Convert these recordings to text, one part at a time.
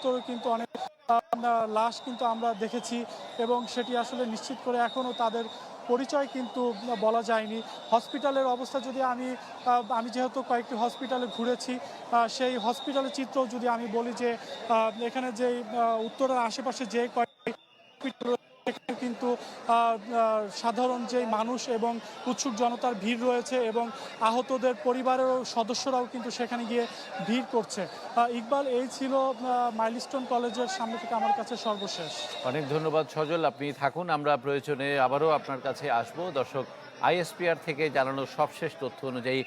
ভিতরে কিন্তু অনেক লাশ কিন্তু আমরা দেখেছি এবং সেটি আসলে নিশ্চিত করে এখনও তাদের পরিচয় কিন্তু বলা যায়নি। হসপিটালের অবস্থা যদি আমি যেহেতু কয়েকটি হসপিটালে ঘুরেছি, সেই হসপিটালের চিত্র যদি আমি বলি যে এখানে যেই উত্তরের আশেপাশে যে কয়েকটি হসপিটাল সেখানে কিন্তু সাধারণ যেই মানুষ এবং উৎসুক জনতার ভিড় রয়েছে এবং আহতদের পরিবারের সদস্যরাও কিন্তু সেখানে গিয়ে ভিড় করছে। ইকবাল, এই ছিল মাইলস্টোন কলেজের সামনে থেকে আমার কাছে সর্বশেষ। অনেক ধন্যবাদ সজল, আপনি থাকুন, আমরা প্রয়োজনে আবারও আপনার কাছে আসব। দর্শক, আইএসপিআর থেকে জানানো সবশেষ তথ্য অনুযায়ী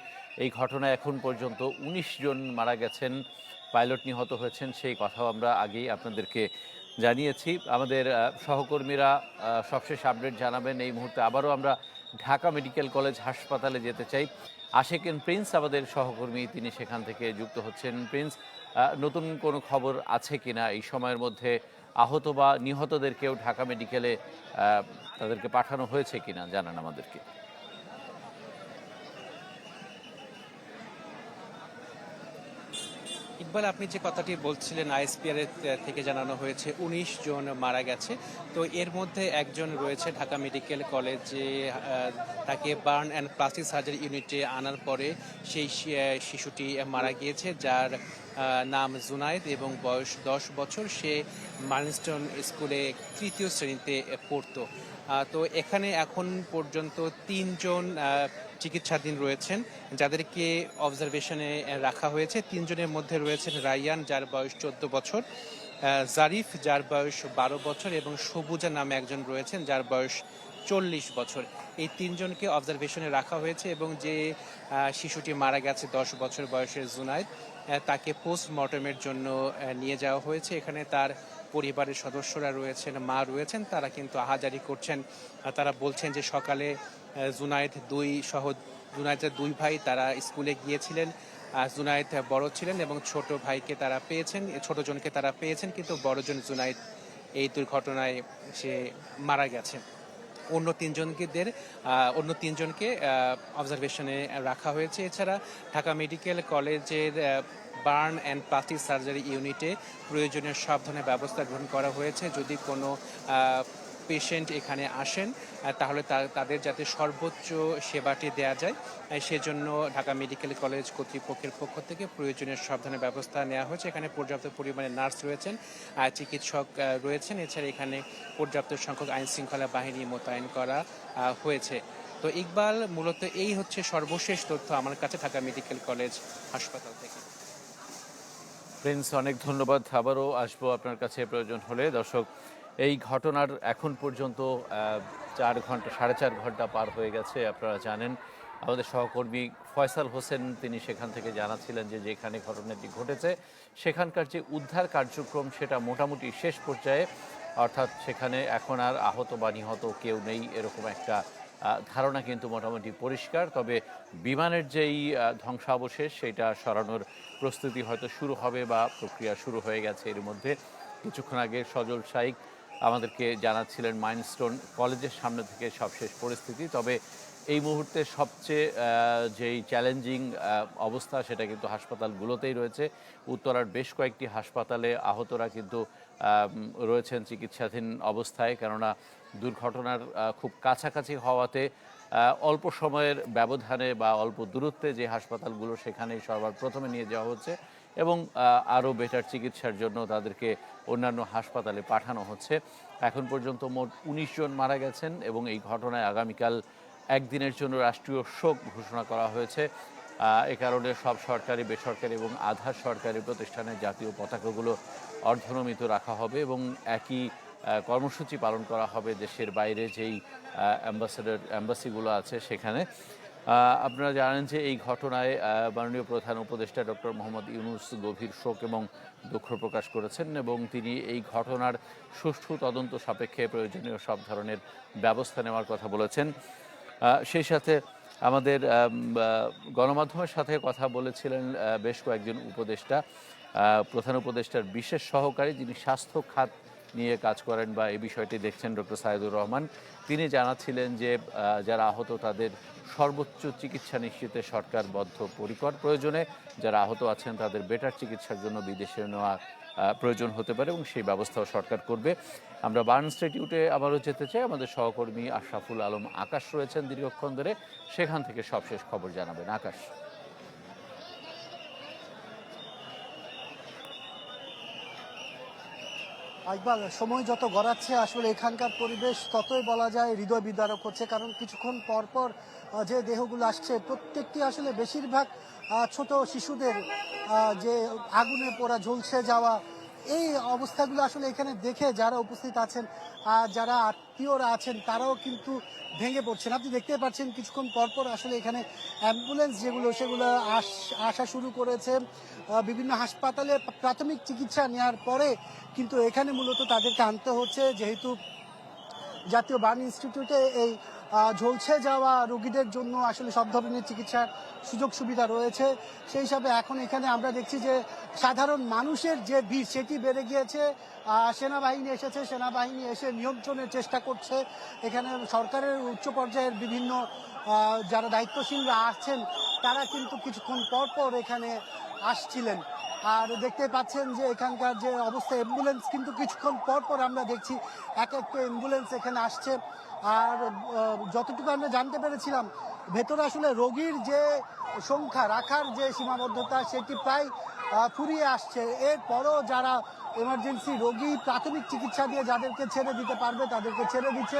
এই ঘটনায় এখন পর্যন্ত ১৯ জন মারা গেছেন, পাইলট নিহত হয়েছেন, সেই কথাও আমরা আগেই আপনাদেরকে জানিয়েছি। আমাদের সহকর্মীরা সবশেষ আপডেট জানাবেন। এই মুহূর্তে আবারও আমরা ঢাকা মেডিকেল কলেজ হাসপাতালে যেতে চাই। আশেকিন প্রিন্স আমাদের সহকর্মী, তিনি সেখান থেকে যুক্ত হচ্ছেন। প্রিন্স, নতুন কোনো খবর আছে কিনা এই সময়ের মধ্যে? আহত বা নিহতদেরকেও ঢাকা মেডিকেলে তাদেরকে পাঠানো হয়েছে কিনা জানান আমাদেরকে। ইকবাল, আপনি যে কথাটি বলছিলেন, আইএসপিআর থেকে জানানো হয়েছে ১৯ জন মারা গেছে। তো এর মধ্যে একজন রয়েছে ঢাকা মেডিকেল কলেজে, তাকে বার্ন অ্যান্ড প্লাস্টিক সার্জারি ইউনিটে আনার পরে সেই শিশুটি মারা গিয়েছে, যার নাম জুনায়েদ এবং বয়স 10 বছর। সে মাইলস্টোন স্কুলে ৩য় শ্রেণীতে পড়তো। তো এখানে এখন পর্যন্ত ৩ জন চিকিৎসাধীন রয়েছেন, যাদেরকে অবজারভেশনে রাখা হয়েছে। ৩ জনের মধ্যে রয়েছেন রাইয়ান, যার বয়স 14 বছর, জারিফ, যার বয়স 12 বছর, এবং সবুজা নামে একজন রয়েছেন, যার বয়স 40 বছর। এই ৩ জনকে অবজারভেশনে রাখা হয়েছে এবং যে শিশুটি মারা গেছে 10 বছর বয়সের জুনায়েদ, তাকে পোস্টমর্টমের জন্য নিয়ে যাওয়া হয়েছে। এখানে তার পরিবারের সদস্যরা রয়েছেন, মা রয়েছেন, তারা কিন্তু আহাজারি করছেন। তারা বলছেন যে সকালে জুনায়েদের 2 ভাই তারা স্কুলে গিয়েছিলেন। জুনায়েদ বড় ছিলেন এবং ছোট ভাইকে তারা পেয়েছেন, ছোট জনকে তারা পেয়েছেন, কিন্তু বড়জন জুনায়েদ এই দুর্ঘটনায় সে মারা গেছে। অন্য তিনজনকে অবজারভেশনে রাখা হয়েছে। এছাড়া ঢাকা মেডিকেল কলেজের বার্ন অ্যান্ড প্লাস্টিক সার্জারি ইউনিটে প্রয়োজনীয় সব ধরনের ব্যবস্থা গ্রহণ করা হয়েছে। যদি কোনো পেশেন্ট এখানে আসেন, তাহলে তাদের যাতে সর্বোচ্চ সেবাটি দেওয়া যায়, সেজন্য ঢাকা মেডিকেল কলেজ কর্তৃপক্ষের পক্ষ থেকে প্রয়োজনীয় সব ধরনের ব্যবস্থা নেওয়া হয়েছে। এখানে পর্যাপ্ত পরিমাণে নার্স রয়েছেন, চিকিৎসক রয়েছেন। এছাড়া এখানে পর্যাপ্ত সংখ্যক আইন শৃঙ্খলা বাহিনী মোতায়েন করা হয়েছে। তো ইকবাল, মূলত এই হচ্ছে সর্বশেষ তথ্য আমার কাছে ঢাকা মেডিকেল কলেজ হাসপাতাল থেকে। প্রিন্স, অনেক ধন্যবাদ, আবারও আসবো আপনার কাছে প্রয়োজন হলে। দর্শক, এই ঘটনার এখন পর্যন্ত 4.5 ঘন্টা পার হয়ে গেছে। আপনারা জানেন, আমাদের সহকর্মী ফয়সাল হোসেন তিনি সেখান থেকে জানাচ্ছিলেন যে যেখানে ঘটনাটি ঘটেছে সেখানকার যে উদ্ধার কার্যক্রম সেটা মোটামুটি শেষ পর্যায়ে, অর্থাৎ সেখানে এখন আর আহত বা নিহত কেউ নেই এরকম একটা ধারণা কিন্তু মোটামুটি পরিষ্কার। তবে বিমানের যেই ধ্বংসাবশেষ সেটা সরানোর প্রস্তুতি হয়তো শুরু হবে বা প্রক্রিয়া শুরু হয়ে গেছে এর মধ্যে। কিছুক্ষণ আগে সজল শাইক আমাদেরকে জানাচ্ছিলেন মাইলস্টোন কলেজের সামনে থেকে সবশেষ পরিস্থিতি। তবে এই মুহূর্তে সবচেয়ে যেই চ্যালেঞ্জিং অবস্থা সেটা কিন্তু হাসপাতালগুলোতেই রয়েছে। উত্তরার বেশ কয়েকটি হাসপাতালে আহতরা কিন্তু রয়েছেন চিকিৎসাধীন অবস্থায়, কেননা দুর্ঘটনার খুব কাছাকাছি হওয়াতে অল্প সময়ের ব্যবধানে বা অল্প দূরত্বে যে হাসপাতালগুলো সেখানেই সবার প্রথমে নিয়ে যাওয়া হচ্ছে এবং আরও বেটার চিকিৎসার জন্য তাদেরকে অন্যান্য হাসপাতালে পাঠানো হচ্ছে। এখন পর্যন্ত মোট ১৯ জন মারা গেছেন এবং এই ঘটনায় আগামীকাল একদিনের জন্য রাষ্ট্রীয় শোক ঘোষণা করা হয়েছে। এ কারণে সব সরকারি, বেসরকারি এবং আধা সরকারি প্রতিষ্ঠানের জাতীয় পতাকাগুলো অর্ধনমিত রাখা হবে এবং একই কর্মসূচি পালন করা হবে দেশের বাইরে যেই অ্যাম্বাসিগুলো আছে সেখানে। আপনারা জানেন যে এই ঘটনায় মাননীয় প্রধান উপদেষ্টা ডক্টর মোহাম্মদ ইউনূস গভীর শোক এবং দুঃখ প্রকাশ করেছেন এবং তিনি এই ঘটনার সুষ্ঠু তদন্ত সাপেক্ষে প্রয়োজনীয় সব ধরনের ব্যবস্থা নেওয়ার কথা বলেছেন। সেই সাথে আমাদের গণমাধ্যমের সাথে কথা বলেছিলেন বেশ কয়েকজন উপদেষ্টা। প্রধান উপদেষ্টার বিশেষ সহকারী যিনি স্বাস্থ্য খাত নিয়ে কাজ করেন বা এই বিষয়টি দেখছেন ডক্টর সাইদুর রহমান, তিনি জানাচ্ছিলেন যে যারা আহত তাদের সর্বোচ্চ চিকিৎসা নিশ্চিতে সরকার বদ্ধপরিকর। প্রয়োজনে যারা আহত আছেন তাদের বেটার চিকিৎসার জন্য বিদেশে নেওয়া প্রয়োজন হতে পারে এবং সেই ব্যবস্থাও সরকার করবে। আমরা বার্ন ইনস্টিটিউটে আবারও যেতে চাই, আমাদের সহকর্মী আশরাফুল আলম আকাশ রয়েছেন দীর্ঘক্ষণ ধরে, সেখান থেকে সবশেষ খবর জানাবেন। আকাশ। ইকবাল, সময় যত গড়াচ্ছে আসলে এখানকার পরিবেশ ততই বলা যায় হৃদয় বিদারক হচ্ছে, কারণ কিছুক্ষণ পর পর যে দেহগুলো আসছে প্রত্যেকটি আসলে বেশিরভাগ ছোট শিশুদের যে আগুনে পোড়া ঝলসে যাওয়া, এই অবস্থাগুলো আসলে এখানে দেখে যারা উপস্থিত আছেন, যারা আত্মীয়রা আছেন, তারাও কিন্তু ভেঙে পড়ছেন। আপনি দেখতে পাচ্ছেন কিছুক্ষণ পর পর আসলে এখানে অ্যাম্বুলেন্স সেগুলো আসা শুরু করেছে। বিভিন্ন হাসপাতালে প্রাথমিক চিকিৎসা নেওয়ার পরে কিন্তু এখানে মূলত তাদেরকে আনতে হচ্ছে, যেহেতু জাতীয় বার্ন ইনস্টিটিউটে এই ঝলসে যাওয়া রোগীদের জন্য আসলে সব ধরনের চিকিৎসার সুযোগ সুবিধা রয়েছে। সেই হিসাবে এখন এখানে আমরা দেখছি যে সাধারণ মানুষের যে ভিড় সেটি বেড়ে গিয়েছে। সেনাবাহিনী এসেছে, সেনাবাহিনী এসে নিয়ন্ত্রণের চেষ্টা করছে। এখানে সরকারের উচ্চ পর্যায়ের বিভিন্ন যারা দায়িত্বশীলরা আছেন তারা কিন্তু কিছুক্ষণ পর পর এখানে আসছিলেন। আর দেখতে পাচ্ছেন যে এখানকার যে অবস্থা, অ্যাম্বুলেন্স কিন্তু কিছুক্ষণ পর পর আমরা দেখছি এক একটা অ্যাম্বুলেন্স এখানে আসছে। আর যতটুকু আমরা জানতে পেরেছিলাম, ভেতরে আসলে রোগীর যে সংখ্যা রাখার যে সীমাবদ্ধতা সেটি প্রায় ফুরিয়ে আসছে। এরপরও যারা এমার্জেন্সি রোগী প্রাথমিক চিকিৎসা দিয়ে যাদেরকে ছেড়ে দিতে পারবে তাদেরকে ছেড়ে দিচ্ছে,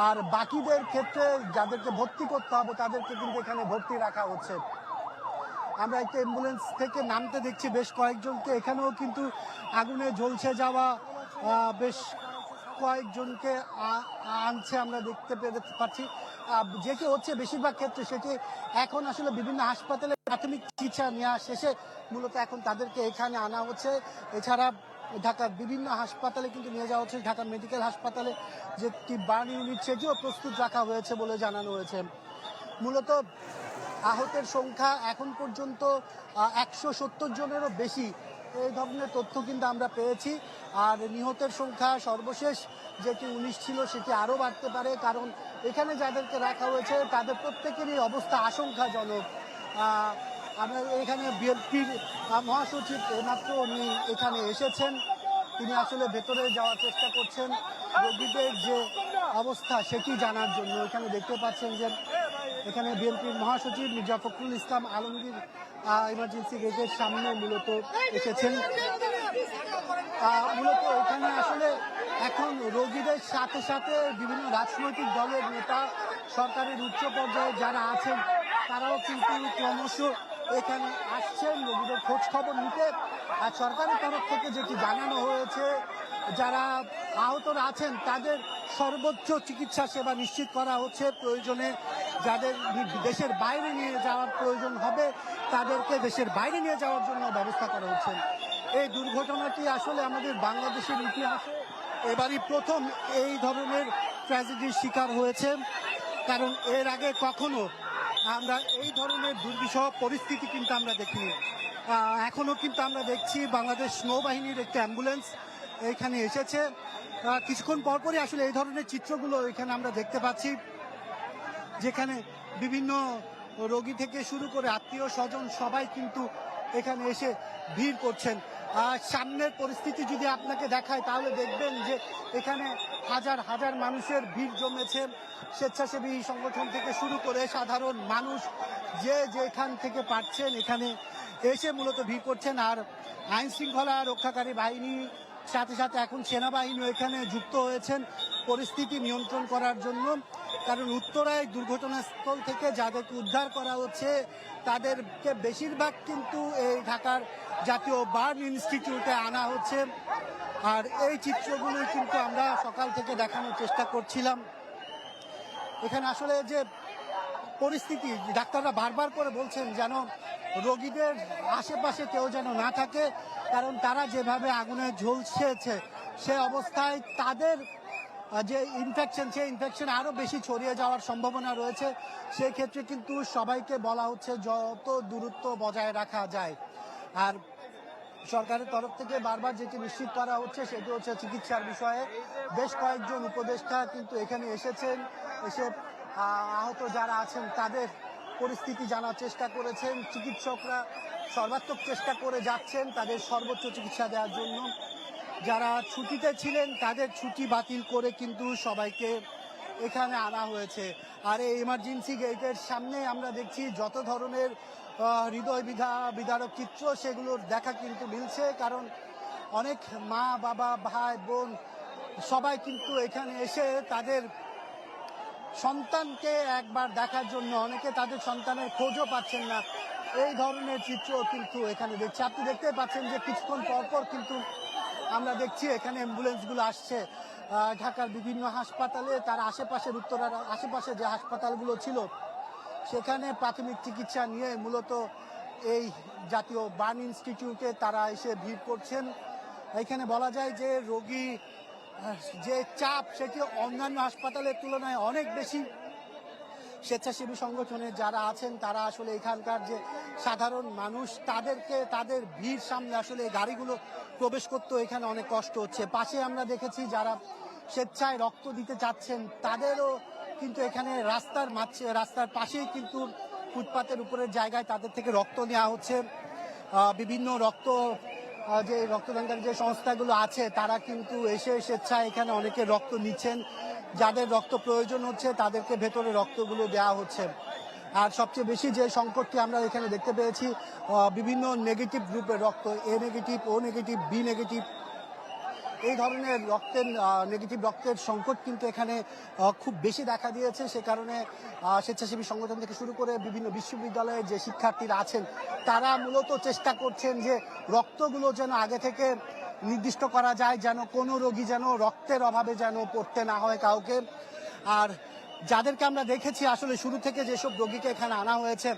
আর বাকিদের ক্ষেত্রে যাদেরকে ভর্তি করতে হবে তাদেরকে কিন্তু এখানে ভর্তি রাখা হচ্ছে। আমরা একটা অ্যাম্বুলেন্স থেকে নামতে দেখছি বেশ কয়েকজনকে, এখানেও কিন্তু আগুনে ঝলসে যাওয়া বেশ কয়েকজনকে আনছে আমরা দেখতে পাচ্ছি। যেটি হচ্ছে বেশিরভাগ ক্ষেত্রে সেটি এখন আসলে বিভিন্ন হাসপাতালে প্রাথমিক চিকিৎসা নেওয়া শেষে মূলত এখন তাদেরকে এখানে আনা হচ্ছে। এছাড়া ঢাকার বিভিন্ন হাসপাতালে কিন্তু নিয়ে যাওয়া হচ্ছে। ঢাকা মেডিকেল হাসপাতালে যে একটি বার্ন ইউনিট সেটিও প্রস্তুত রাখা হয়েছে বলে জানানো হয়েছে। মূলত আহতের সংখ্যা এখন পর্যন্ত 170 জনেরও বেশি, এই ধরনের তথ্য কিন্তু আমরা পেয়েছি। আর নিহতের সংখ্যা সর্বশেষ যেটি 19 ছিল সেটি আরও বাড়তে পারে, কারণ এখানে যাদেরকে রাখা হয়েছে তাদের প্রত্যেকেরই অবস্থা আশঙ্কাজনক। আমরা এখানে বিএনপির মহাসচিব এইমাত্র উনি এখানে এসেছেন, তিনি আসলে ভেতরে যাওয়ার চেষ্টা করছেন রোগীদের যে অবস্থা সেটি জানার জন্য। এখানে দেখতে পাচ্ছেন যে এখানে বিএনপির মহাসচিব মির্জা ফখরুল ইসলাম আলমগীর ইমার্জেন্সি গেটের সামনে মূলত এসেছেন। মূলত এখানে আসলে এখন রোগীদের সাথে সাথে বিভিন্ন রাজনৈতিক দলের নেতা, সরকারের উচ্চ পর্যায়ে যারা আছেন তারাও কিন্তু ক্রমশ এখানে আসছেন রোগীদের খোঁজ খবর নিতে। আর সরকারের তরফ থেকে যেটি জানানো হয়েছে, যারা আহতরা আছেন তাদের সর্বোচ্চ চিকিৎসা সেবা নিশ্চিত করা হচ্ছে। প্রয়োজনে যাদের দেশের বাইরে নিয়ে যাওয়ার প্রয়োজন হবে তাদেরকে দেশের বাইরে নিয়ে যাওয়ার জন্য ব্যবস্থা করা হচ্ছে। এই দুর্ঘটনাটি আসলে আমাদের বাংলাদেশের ইতিহাসে এবারই প্রথম এই ধরনের ট্র্যাজেডির শিকার হয়েছে, কারণ এর আগে কখনো আমরা এই ধরনের দুর্বিষহ পরিস্থিতি কিন্তু আমরা দেখিনি। এখনো কিন্তু আমরা দেখছি বাংলাদেশ নৌবাহিনীর একটি অ্যাম্বুলেন্স এখানে এসেছে। কিছুক্ষণ পরপরই আসলে এই ধরনের চিত্রগুলো এখানে আমরা দেখতে পাচ্ছি, যেখানে বিভিন্ন রোগী থেকে শুরু করে আত্মীয় স্বজন সবাই কিন্তু এখানে এসে ভিড় করছেন। সামনের পরিস্থিতি যদি আপনাকে দেখায় তাহলে দেখবেন যে এখানে হাজার হাজার মানুষের ভিড় জমেছে। স্বেচ্ছাসেবী সংগঠন থেকে শুরু করে সাধারণ মানুষ যে যেখান থেকে পারছেন এখানে এসে মূলত ভিড় করছেন। আর আইন শৃঙ্খলা রক্ষাকারী বাহিনী সাথে সাথে এখন সেনাবাহিনীও এখানে যুক্ত হয়েছেন পরিস্থিতি নিয়ন্ত্রণ করার জন্য, কারণ উত্তরায় দুর্ঘটনাস্থল থেকে যাদেরকে উদ্ধার করা হচ্ছে তাদেরকে বেশিরভাগ কিন্তু এই ঢাকার জাতীয় বার্ন ইনস্টিটিউটে আনা হচ্ছে। আর এই চিত্রগুলোই কিন্তু আমরা সকাল থেকে দেখানোর চেষ্টা করছিলাম। এখানে আসলে যে পরিস্থিতি, ডাক্তাররা বারবার করে বলছেন যেন রোগীদের আশেপাশে কেউ যেন না থাকে, কারণ তারা যেভাবে আগুনে ঝলসেছে সে অবস্থায় তাদের যে ইনফেকশন, সেই ইনফেকশন আরও বেশি ছড়িয়ে যাওয়ার সম্ভাবনা রয়েছে। সেক্ষেত্রে কিন্তু সবাইকে বলা হচ্ছে যত দূরত্ব বজায় রাখা যায়। আর সরকারের তরফ থেকে বারবার যেটি নিশ্চিত করা হচ্ছে সেটি হচ্ছে চিকিৎসার বিষয়ে। বেশ কয়েকজন উপদেষ্টা কিন্তু এখানে এসেছেন, এসে আহত যারা আছেন তাদের পরিস্থিতি জানার চেষ্টা করেছেন। চিকিৎসকরা সর্বাত্মক চেষ্টা করে যাচ্ছেন তাদের সর্বোচ্চ চিকিৎসা দেওয়ার জন্য। যারা ছুটিতে ছিলেন তাদের ছুটি বাতিল করে কিন্তু সবাইকে এখানে আনা হয়েছে। আর এই এমার্জেন্সি গেটের সামনে আমরা দেখছি যত ধরনের হৃদয় বিদারক চিত্র সেগুলোর দেখা কিন্তু মিলছে, কারণ অনেক মা বাবা ভাই বোন সবাই কিন্তু এখানে এসে তাদের সন্তানকে একবার দেখার জন্য, অনেকে তাদের সন্তানের খোঁজও পাচ্ছেন না, এই ধরনের চিত্র কিন্তু এখানে দেখছি। আপনি দেখতে পাচ্ছেন যে কিছুক্ষণ পরপর কিন্তু আমরা দেখছি এখানে অ্যাম্বুলেন্সগুলো আসছে ঢাকার বিভিন্ন হাসপাতালে। তার আশেপাশের উত্তরার আশেপাশে যে হাসপাতালগুলো ছিল সেখানে প্রাথমিক চিকিৎসা নিয়ে মূলত এই জাতীয় বার্ন ইনস্টিটিউটে তারা এসে ভিড় করছেন। এখানে বলা যায় যে রোগী যে চাপ সেটি অন্যান্য হাসপাতালের তুলনায় অনেক বেশি। স্বেচ্ছাসেবী সংগঠনের যারা আছেন তারা আসলে এখানকার যে সাধারণ মানুষ তাদেরকে তাদের ভিড় সামনে আসলে গাড়িগুলো প্রবেশ করতে এখানে অনেক কষ্ট হচ্ছে। পাশে আমরা দেখেছি যারা স্বেচ্ছায় রক্ত দিতে চাচ্ছেন তাদেরও কিন্তু এখানে রাস্তার পাশেই কিন্তু ফুটপাতের উপরের জায়গায় তাদের থেকে রক্ত নেওয়া হচ্ছে। বিভিন্ন যে রক্তদানকারী যে সংস্থাগুলো আছে তারা কিন্তু এসে স্বেচ্ছায় এখানে অনেকে রক্ত নিচ্ছেন। যাদের রক্ত প্রয়োজন হচ্ছে তাদেরকে ভেতরে রক্তগুলো দেওয়া হচ্ছে। আর সবচেয়ে বেশি যে সংকটটি আমরা এখানে দেখতে পেয়েছি বিভিন্ন নেগেটিভ গ্রুপের রক্ত, এ নেগেটিভ, ও নেগেটিভ, বি নেগেটিভ, এই ধরনের নেগেটিভ রক্তের সংকট কিন্তু এখানে খুব বেশি দেখা দিয়েছে। সে কারণে স্বেচ্ছাসেবী সংগঠন থেকে শুরু করে বিভিন্ন বিশ্ববিদ্যালয়ের যে শিক্ষার্থীরা আছেন তারা মূলত চেষ্টা করছেন যে রক্তগুলো যেন আগে থেকে নির্দিষ্ট করা যায়, যেন কোনো রোগী যেন রক্তের অভাবে যেন পড়তে না হয় কাউকে। আর যাদেরকে আমরা দেখেছি আসলে শুরু থেকে যেসব রোগীকে এখানে আনা হয়েছে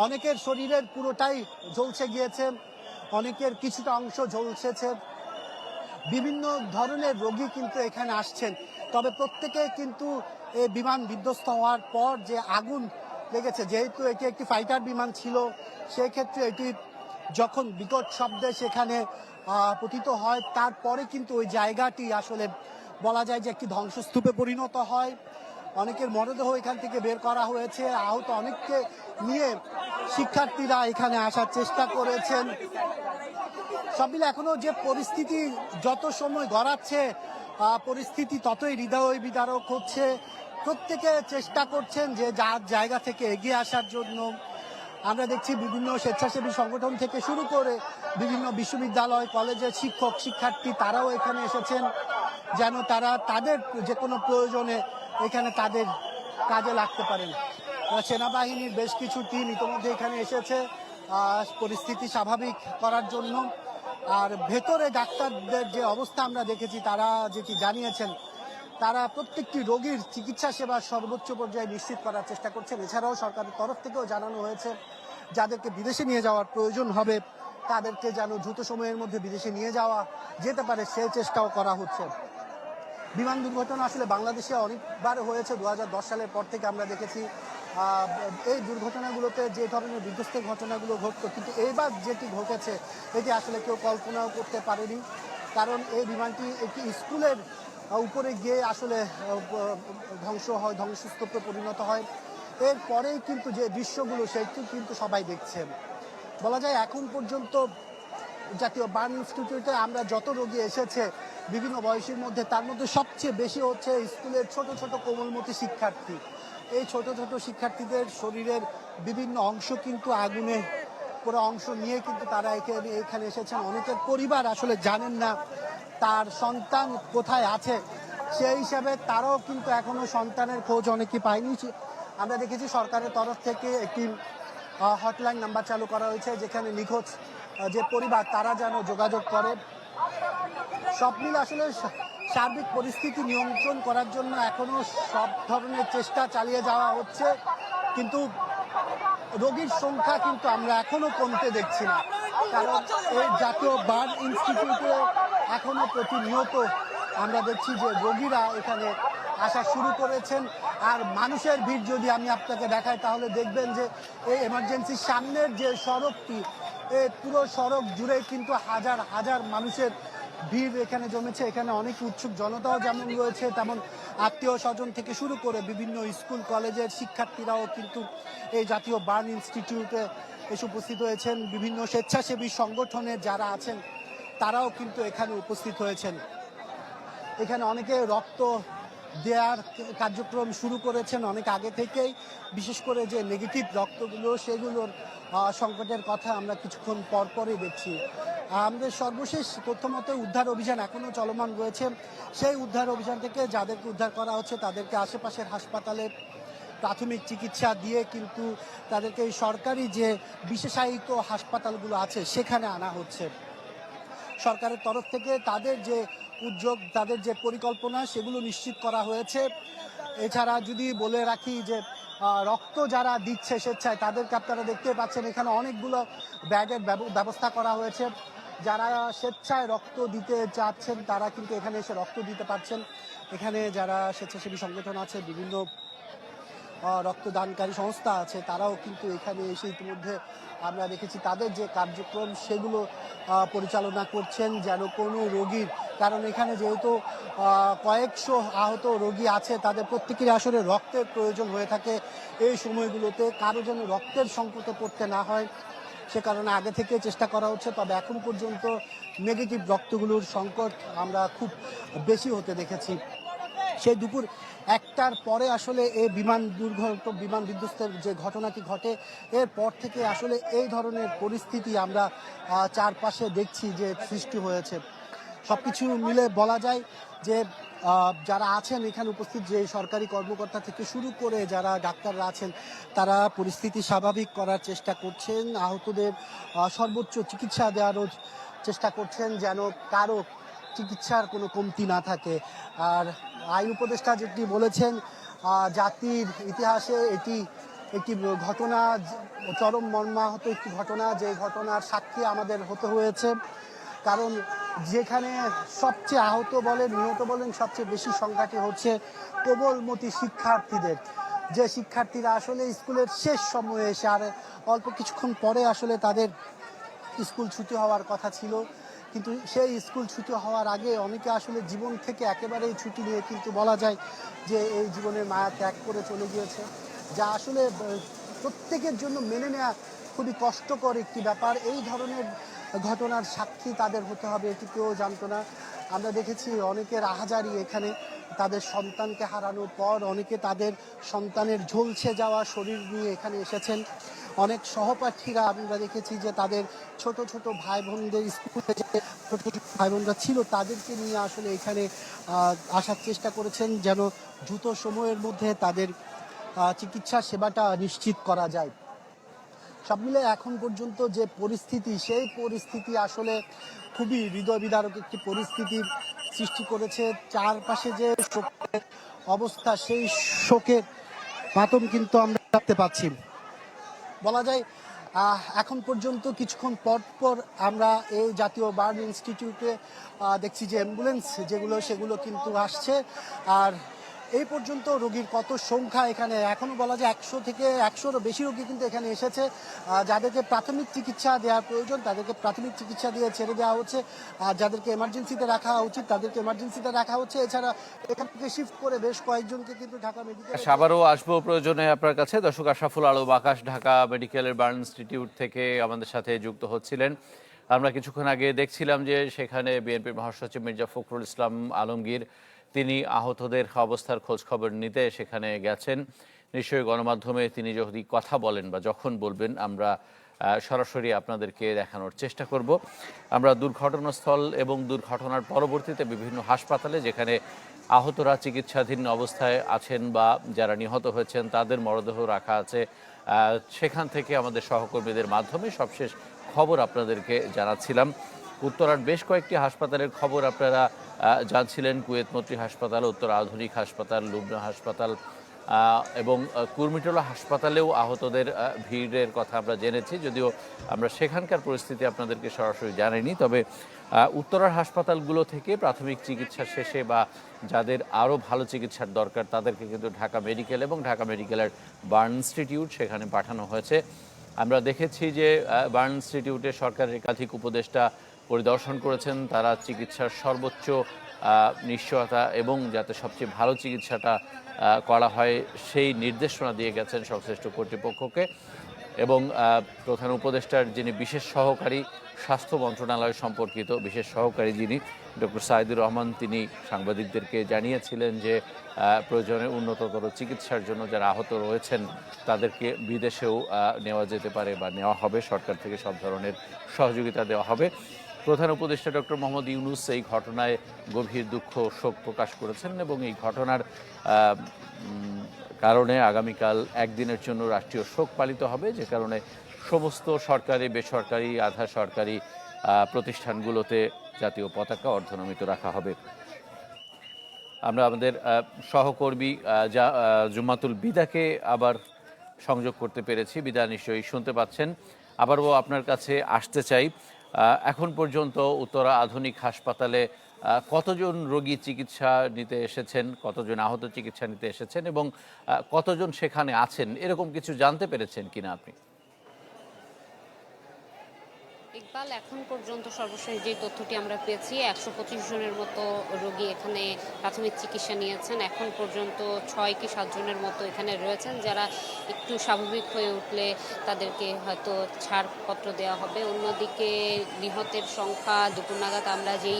অনেকের শরীরের পুরোটাই ঝলসে গিয়েছে, অনেকের কিছুটা অংশ ঝলসেছে। বিভিন্ন ধরনের রোগী কিন্তু এখানে আসছেন, তবে প্রত্যেকে কিন্তু এই বিমান বিধ্বস্ত হওয়ার পর যে আগুন লেগেছে, যেহেতু এটি একটি ফাইটার বিমান ছিল সেই ক্ষেত্রে এটি যখন বিকট শব্দে সেখানে পতিত হয় তারপরে কিন্তু ওই জায়গাটি আসলে বলা যায় যে একটি ধ্বংসস্তূপে পরিণত হয়। অনেকের মরদেহ এখান থেকে বের করা হয়েছে, আহত অনেককে নিয়ে শিক্ষার্থীরা এখানে আসার চেষ্টা করেছেন। সব মিলে এখনো যে পরিস্থিতি যত সময় গড়াচ্ছে পরিস্থিতি ততই হৃদয় বিদারক হচ্ছে। প্রত্যেকে চেষ্টা করছেন যে যার জায়গা থেকে এগিয়ে আসার জন্য। আমরা দেখছি বিভিন্ন স্বেচ্ছাসেবী সংগঠন থেকে শুরু করে বিভিন্ন বিশ্ববিদ্যালয় কলেজের শিক্ষক শিক্ষার্থী তারাও এখানে এসেছেন যেন তারা তাদের যে কোনো প্রয়োজনে এখানে তাদের কাজে লাগতে পারেন। সেনাবাহিনীর বেশ কিছু টিম ইতিমধ্যে এখানে এসেছে পরিস্থিতি স্বাভাবিক করার জন্য। আর ভেতরে ডাক্তারদের যে অবস্থা আমরা দেখেছি তারা যেটি জানিয়েছেন তারা প্রত্যেকটি রোগীর চিকিৎসা সেবার সর্বোচ্চ পর্যায়ে নিশ্চিত করার চেষ্টা করছেন। এছাড়াও সরকারের তরফ থেকেও জানানো হয়েছে যাদেরকে বিদেশে নিয়ে যাওয়ার প্রয়োজন হবে তাদেরকে যেন দ্রুত সময়ের মধ্যে বিদেশে নিয়ে যাওয়া যেতে পারে সেই চেষ্টাও করা হচ্ছে। বিমান দুর্ঘটনা আসলে বাংলাদেশে অনেকবার হয়েছে, 2010 সালের পর থেকে আমরা দেখেছি এই দুর্ঘটনাগুলোতে যে ধরনের বিধ্বস্তের ঘটনাগুলো ঘটতো, কিন্তু এইবার যেটি ঘটেছে এটি আসলে কেউ কল্পনাও করতে পারেনি। কারণ এই বিমানটি একটি স্কুলের উপরে গিয়ে আসলে ধ্বংসস্তূপে পরিণত হয়। এরপরেই কিন্তু যে দৃশ্যগুলো সেটি কিন্তু সবাই দেখছেন। বলা যায় এখন পর্যন্ত জাতীয় বার্ন ইনস্টিটিউটে আমরা যত রোগী এসেছে বিভিন্ন বয়সের মধ্যে, তার মধ্যে সবচেয়ে বেশি হচ্ছে স্কুলের ছোট ছোট কোমলমতি শিক্ষার্থী। এই ছোট ছোট শিক্ষার্থীদের শরীরের বিভিন্ন অংশ কিন্তু আগুনে পুরো অংশ নিয়ে কিন্তু তারা এখানে এসেছেন। অনেকের পরিবার আসলে জানেন না তার সন্তান কোথায় আছে, সেই হিসাবে তারাও কিন্তু এখনো সন্তানের খোঁজ অনেকে পায়নি। আমরা দেখেছি সরকারের তরফ থেকে একটি হটলাইন নাম্বার চালু করা হয়েছে যেখানে নিখোঁজ যে পরিবার তারা যেন যোগাযোগ করে। সব মিলে আসলে সার্বিক পরিস্থিতি নিয়ন্ত্রণ করার জন্য এখনো সব ধরনের চেষ্টা চালিয়ে যাওয়া হচ্ছে, কিন্তু রোগীর সংখ্যা কিন্তু আমরা এখনো কমতে দেখছি না। কারণ এই জাতীয় বার্ন ইনস্টিটিউটে এখনো প্রতিনিয়ত আমরা দেখছি যে রোগীরা এখানে আসা শুরু করেছেন। আর মানুষের ভিড় যদি আমি আপনাকে দেখাই তাহলে দেখবেন যে এই এমার্জেন্সির সামনের যে সড়কটি, এই পুরো সড়ক জুড়ে কিন্তু হাজার হাজার মানুষের ভিড় এখানে জমেছে। এখানে অনেক উৎসুক জনতাও যেমন রয়েছে, তেমন আত্মীয় স্বজন থেকে শুরু করে বিভিন্ন স্কুল কলেজের শিক্ষার্থীরাও কিন্তু এই জাতীয় বার্ন ইনস্টিটিউটে এসে উপস্থিত হয়েছেন। বিভিন্ন স্বেচ্ছাসেবী সংগঠনের যারা আছেন তারাও কিন্তু এখানে উপস্থিত হয়েছেন। এখানে অনেকে রক্ত দেওয়ার কার্যক্রম শুরু করেছেন অনেক আগে থেকেই। বিশেষ করে যে নেগেটিভ রক্তগুলো, সেগুলোর সংকটের কথা আমরা কিছুক্ষণ পরপরই দেখছি। আমাদের সর্বশেষ তথ্য মতে উদ্ধার অভিযান এখনও চলমান রয়েছে। সেই উদ্ধার অভিযান থেকে যাদেরকে উদ্ধার করা হচ্ছে তাদেরকে আশেপাশের হাসপাতালে প্রাথমিক চিকিৎসা দিয়ে কিন্তু তাদেরকে এই সরকারি যে বিশেষায়িত হাসপাতালগুলো আছে সেখানে আনা হচ্ছে। সরকারের তরফ থেকে তাদের যে উদ্যোগ, তাদের যে পরিকল্পনা, সেগুলো নিশ্চিত করা হয়েছে। এছাড়া যদি বলে রাখি যে রক্ত যারা দিচ্ছে স্বেচ্ছায়, তাদেরকে আপনারা দেখতে পাচ্ছেন এখানে অনেকগুলো ব্যাগের ব্যবস্থা করা হয়েছে। যারা স্বেচ্ছায় রক্ত দিতে চাচ্ছেন তারা কিন্তু এখানে এসে রক্ত দিতে পারছেন। এখানে যারা স্বেচ্ছাসেবী সংগঠন আছে, বিভিন্ন রক্তদানকারী সংস্থা আছে, তারাও কিন্তু এখানে এসে ইতিমধ্যে আমরা দেখেছি তাদের যে কার্যক্রম সেগুলো পরিচালনা করছেন, যেন কোনো রোগীর, কারণ এখানে যেহেতু কয়েকশো আহত রোগী আছে, তাদের প্রত্যেকেরই আসলে রক্তের প্রয়োজন হয়ে থাকে এই সময়গুলোতে, কারো যেন রক্তের সংকটে পড়তে না হয় সে কারণে আগে থেকে চেষ্টা করা হচ্ছে। তবে এখন পর্যন্ত নেগেটিভ রক্তগুলোর সংকট আমরা খুব বেশি হতে দেখেছি। সেই দুপুর 1টার পরে আসলে এই বিমান বিধ্বস্তের যে ঘটনাটি ঘটে, এরপর থেকে আসলে এই ধরনের পরিস্থিতি আমরা চারপাশে দেখছি যে সৃষ্টি হয়েছে। সবকিছু মিলে বলা যায় যে যারা আছেন এখানে উপস্থিত, যে সরকারি কর্মকর্তা থেকে শুরু করে যারা ডাক্তাররা আছেন, তারা পরিস্থিতি স্বাভাবিক করার চেষ্টা করছেন। আহতদের সর্বোচ্চ চিকিৎসা দেওয়ারও চেষ্টা করছেন, যেন কারো চিকিৎসার কোনো কমতি না থাকে। আর আইন উপদেষ্টা যেটি বলেছেন, জাতির ইতিহাসে এটি একটি ঘটনা, চরম মর্মাহত একটি ঘটনা, যে ঘটনার সাক্ষী আমাদের হতে হয়েছে। কারণ যেখানে সবচেয়ে আহত বলেন, নিহত বলেন, সবচেয়ে বেশি সংখ্যাটি হচ্ছে কোমলমতি শিক্ষার্থীদের, যে শিক্ষার্থীরা আসলে স্কুলের শেষ সময়ে এসে, আর অল্প কিছুক্ষণ পরে আসলে তাদের স্কুল ছুটি হওয়ার কথা ছিল, কিন্তু সেই স্কুল ছুটি হওয়ার আগে অনেকে আসলে জীবন থেকে একেবারেই ছুটি নিয়ে কিন্তু বলা যায় যে এই জীবনের মায়া ত্যাগ করে চলে গিয়েছে, যা আসলে প্রত্যেকের জন্য মেনে নেওয়া খুবই কষ্টকর একটি ব্যাপার। এই ধরনের ঘটনার সাক্ষী তাদের হতে হবে, এটি কেউ জানতো না। আমরা দেখেছি অনেকের আহাজারি এখানে, তাদের সন্তানকে হারানোর পর অনেকে তাদের সন্তানের ঝলসে যাওয়া শরীর নিয়ে এখানে এসেছেন। অনেক সহপাঠীরা আমরা দেখেছি যে তাদের ছোট ছোট ভাই বোনদের, স্কুলে যে ছোট ছোট ভাই বোনরা ছিল তাদেরকে নিয়ে আসলে এখানে আসার চেষ্টা করেছেন, যেন দ্রুত সময়ের মধ্যে তাদের চিকিৎসা সেবাটা নিশ্চিত করা যায়। সব মিলে এখন পর্যন্ত যে পরিস্থিতি, সেই পরিস্থিতি আসলে খুবই হৃদয় বিদারক একটি পরিস্থিতির সৃষ্টি করেছে। চারপাশে যে শোকের অবস্থা, সেই শোকের মাতম কিন্তু আমরা দেখতে পাচ্ছি। বলা যায় এখন পর্যন্ত কিছুক্ষণ পর পর আমরা এই জাতীয় বার্ন ইনস্টিটিউটে দেখছি যে অ্যাম্বুলেন্স সেগুলো কিন্তু আসছে। আর এই পর্যন্ত রোগীর কত সংখ্যা এখানে, এখনও বলা যায় 100 থেকে 100-রও বেশি রোগী কিন্তু এখানে এসেছে। যাদেরকে প্রাথমিক চিকিৎসা দেওয়ার প্রয়োজন তাদেরকে প্রাথমিক চিকিৎসা দিয়ে ছেড়ে দেওয়া হচ্ছে, আর যাদেরকে এমার্জেন্সিতে রাখা উচিত তাদেরকে এমার্জেন্সিতে রাখা হচ্ছে। এছাড়া এখান থেকে শিফট করে বেশ কয়েকজনকে কিন্তু ঢাকা মেডিকেল। আবারও আসবো প্রয়োজনে আপনার কাছে। দর্শক, আশরাফুল আলম আকাশ ঢাকা মেডিকেলের বার্ন ইনস্টিটিউট থেকে আমাদের সাথে যুক্ত হচ্ছিলেন। আমরা কিছুক্ষণ আগে দেখছিলাম যে সেখানে বিএনপির মহাসচিব মির্জা ফখরুল ইসলাম আলমগীর, তিনি আহতদের অবস্থার খোঁজ খবর নিতে সেখানে গেছেন। নিশ্চয়ই গণমাধ্যমে তিনি যদি কথা বলেন বা যখন বলবেন আমরা সরাসরি আপনাদেরকে দেখানোর চেষ্টা করব। আমরা দুর্ঘটনাস্থল এবং দুর্ঘটনার পরবর্তীতে বিভিন্ন হাসপাতালে যেখানে আহতরা চিকিৎসাধীন অবস্থায় আছেন বা যারা নিহত হয়েছেন তাদের মরদেহ রাখা আছে, সেখান থেকে আমাদের সহকর্মীদের মাধ্যমে সবশেষ খবর আপনাদেরকে জানাচ্ছিলাম। উত্তরার বেশ কয়েকটি হাসপাতালের খবর আপনারা জানছিলেন। কুয়েত মৈত্রী হাসপাতাল, উত্তর আধুনিক হাসপাতাল, লুবনা হাসপাতাল এবং কুর্মিটোলা হাসপাতালেও আহতদের ভিড়ের কথা আমরা জেনেছি, যদিও আমরা সেখানকার পরিস্থিতি আপনাদেরকে সরাসরি জানাইনি। তবে উত্তরার হাসপাতালগুলো থেকে প্রাথমিক চিকিৎসা শেষে বা যাদের আরও ভালো চিকিৎসার দরকার তাদেরকে কিন্তু ঢাকা মেডিকেল এবং ঢাকা মেডিকেলের বার্ন ইনস্টিটিউট সেখানে পাঠানো হয়েছে। আমরা দেখেছি যে বার্ন ইনস্টিটিউটে সরকারের একাধিক উপদেষ্টা পরিদর্শন করেছেন। তারা চিকিৎসার সর্বোচ্চ নিশ্চয়তা এবং যাতে সবচেয়ে ভালো চিকিৎসাটা করা হয় সেই নির্দেশনা দিয়ে গেছেন সংশ্লিষ্ট কর্তৃপক্ষকে। এবং প্রধান উপদেষ্টার যিনি বিশেষ সহকারী স্বাস্থ্য মন্ত্রণালয় সম্পর্কিত বিশেষ সহকারী যিনি ডক্টর সাইদুর রহমান, তিনি সাংবাদিকদেরকে জানিয়েছিলেন যে প্রয়োজনে উন্নততর চিকিৎসার জন্য যারা আহত রয়েছেন তাদেরকে বিদেশেও নেওয়া যেতে পারে বা নেওয়া হবে, সরকার থেকে সব ধরনের সহযোগিতা দেওয়া হবে। প্রধান উপদেষ্টা ডক্টর মোহাম্মদ ইউনূস এই ঘটনায় গভীর দুঃখ শোক প্রকাশ করেছেন এবং এই ঘটনার কারণে আগামীকাল একদিনের জন্য রাষ্ট্রীয় শোক পালিত হবে, যে কারণে সমস্ত সরকারি বেসরকারি আধা সরকারি প্রতিষ্ঠানগুলোতে জাতীয় পতাকা অর্ধনমিত রাখা হবে। আমরা আমাদের সহকর্মী জুম্মাতুল বিদাকে আবার সংযোগ করতে পেরেছি। বিদা নিশ্চয়ই শুনতে পাচ্ছেন। আবারও আপনার কাছে আসতে চাই, এখন পর্যন্ত উত্তরা আধুনিক হাসপাতালে কতজন রোগী চিকিৎসা নিতে এসেছেন, কতজন আহত চিকিৎসা নিতে এসেছেন এবং কতজন সেখানে আছেন, এরকম কিছু জানতে পেরেছেন কিনা আপনি? ইকবাল, এখন পর্যন্ত সর্বশেষ যে তথ্যটি আমরা পেয়েছি 125 জনের মতো রোগী এখানে প্রাথমিক চিকিৎসা নিয়েছেন। এখন পর্যন্ত 6 কি 7 জনের মতো এখানে রয়েছেন, যারা একটু স্বাভাবিক হয়ে উঠলে তাদেরকে হয়তো ছাড়পত্র দেওয়া হবে। অন্যদিকে নিহতের সংখ্যা দুপুর নাগাদ আমরা যেই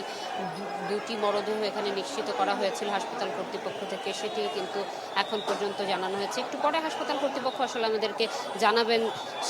দুটি মরদেহ এখানে নিশ্চিত করা হয়েছিল হাসপাতাল কর্তৃপক্ষ থেকে, সেটি কিন্তু এখন পর্যন্ত জানানো হয়েছে। একটু পরে হাসপাতাল কর্তৃপক্ষ আসলে আমাদেরকে জানাবেন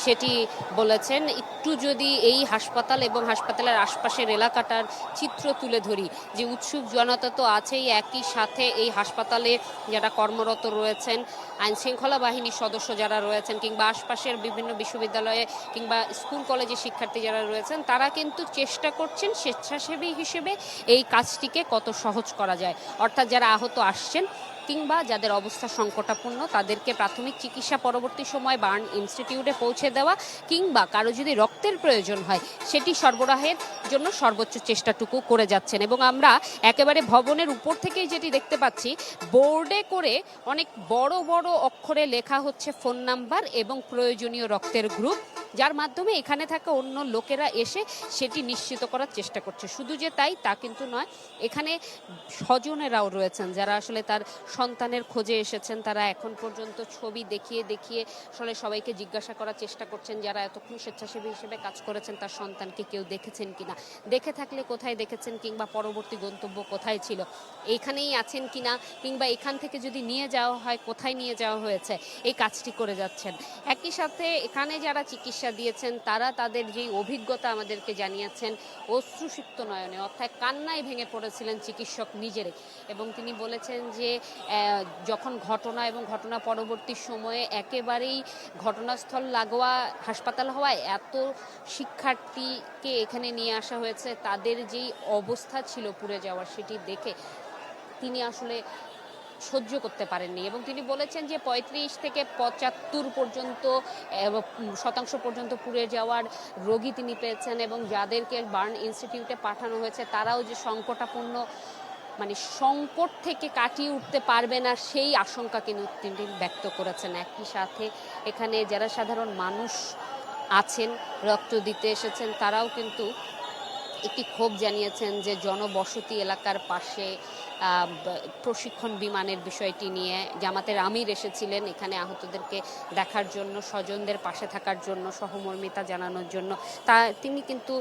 সেটি বলেছেন। একটু যদি এই হাসপাতাল এবং হাসপাতালের আশপাশের এলাকাটার চিত্র তুলে ধরি, যে উৎসুক জনতা তো আছেই, একই সাথে এই হাসপাতালে যারা কর্মরত রয়েছেন, আইনশৃঙ্খলা বাহিনীর সদস্য যারা রয়েছেন, কিংবা আশপাশের বিভিন্ন বিশ্ববিদ্যালয়ে কিংবা স্কুল কলেজের শিক্ষার্থী যারা রয়েছেন, তারা কিন্তু চেষ্টা করছেন স্বেচ্ছাসেবী হিসেবে এই কাজটিকে কত সহজ করা যায়। অর্থাৎ যারা আহত আসছেন কিংবা যাদের অবস্থা সংকটাপন্ন তাদেরকে প্রাথমিক চিকিৎসা পরবর্তী সময় বার্ন ইনস্টিটিউটে পৌঁছে দেওয়া, কিংবা কারো যদি রক্তের প্রয়োজন হয় সেটি সরবরাহের জন্য সর্বোচ্চ চেষ্টাটুকু করে যাচ্ছেন। এবং আমরা একেবারে ভবনের উপর থেকেই যেটি দেখতে পাচ্ছি, বোর্ডে করে অনেক বড় বড় অক্ষরে লেখা হচ্ছে ফোন নাম্বার এবং প্রয়োজনীয় রক্তের গ্রুপ, যার মাধ্যমে এখানে থাকা অন্য লোকেরা এসে সেটি নিশ্চিত করার চেষ্টা করছে। শুধু যে তাই তা কিন্তু নয়, এখানে স্বজনেরাও রয়েছেন যারা আসলে তার সন্তানের খোঁজে এসেছেন। তারা এখন পর্যন্ত ছবি দেখিয়ে দেখিয়ে আসলে সবাইকে জিজ্ঞাসা করার চেষ্টা করছেন যারা এতক্ষণ স্বেচ্ছাসেবী হিসেবে কাজ করেছেন তার সন্তানকে কেউ দেখেছেন কিনা, দেখে থাকলে কোথায় দেখেছেন, কিংবা পরবর্তী গন্তব্য কোথায় ছিল, এইখানেই আছেন কিনা, কিংবা এখান থেকে যদি নিয়ে যাওয়া হয় কোথায় নিয়ে যাওয়া হয়েছে, এই কাজটি করে যাচ্ছেন। একই সাথে এখানে যারা চিকিৎসা দিয়েছেন তারা তাদের যেই অভিজ্ঞতা আমাদেরকে জানিয়েছেন, অশ্রুসিক্ত নয়নে, অর্থাৎ কান্নায় ভেঙে পড়েছিলেন চিকিৎসক নিজেরাই। এবং তিনি বলেছেন যে যখন ঘটনা এবং ঘটনা পরবর্তী সময়ে একেবারেই ঘটনাস্থল লাগোয়া হাসপাতাল হওয়ায় এত শিক্ষার্থীকে এখানে নিয়ে আসা হয়েছে, তাদের যেই অবস্থা ছিল পুড়ে যাওয়ার, সেটি দেখে তিনি আসলে সহ্য করতে পারেননি। এবং তিনি বলেছেন যে 35 থেকে 75% পর্যন্ত পুড়ে যাওয়ার রোগী তিনি পেয়েছেন, এবং যাদেরকে বার্ন ইনস্টিটিউটে পাঠানো হয়েছে তারাও যে সংকটাপন্ন, মানে সংকট থেকে কাটিয়ে উঠতে পারবে না সেই আশঙ্কা কিন্তু তিনি ব্যক্ত করেছেন। একই সাথে এখানে যারা সাধারণ মানুষ আছেন রক্ত দিতে এসেছেন তারাও কিন্তু একটি ক্ষোভ জানিয়েছেন যে জনবসতি এলাকার পাশে প্রশিক্ষণ বিমানের বিষয়টি নিয়ে জামাতের আমির এসেছিলেন এখানে আহতদেরকে দেখার জন্য, স্বজনদের পাশে থাকার জন্য, সহমর্মিতা জানানোর জন্য। তিনি কিন্তু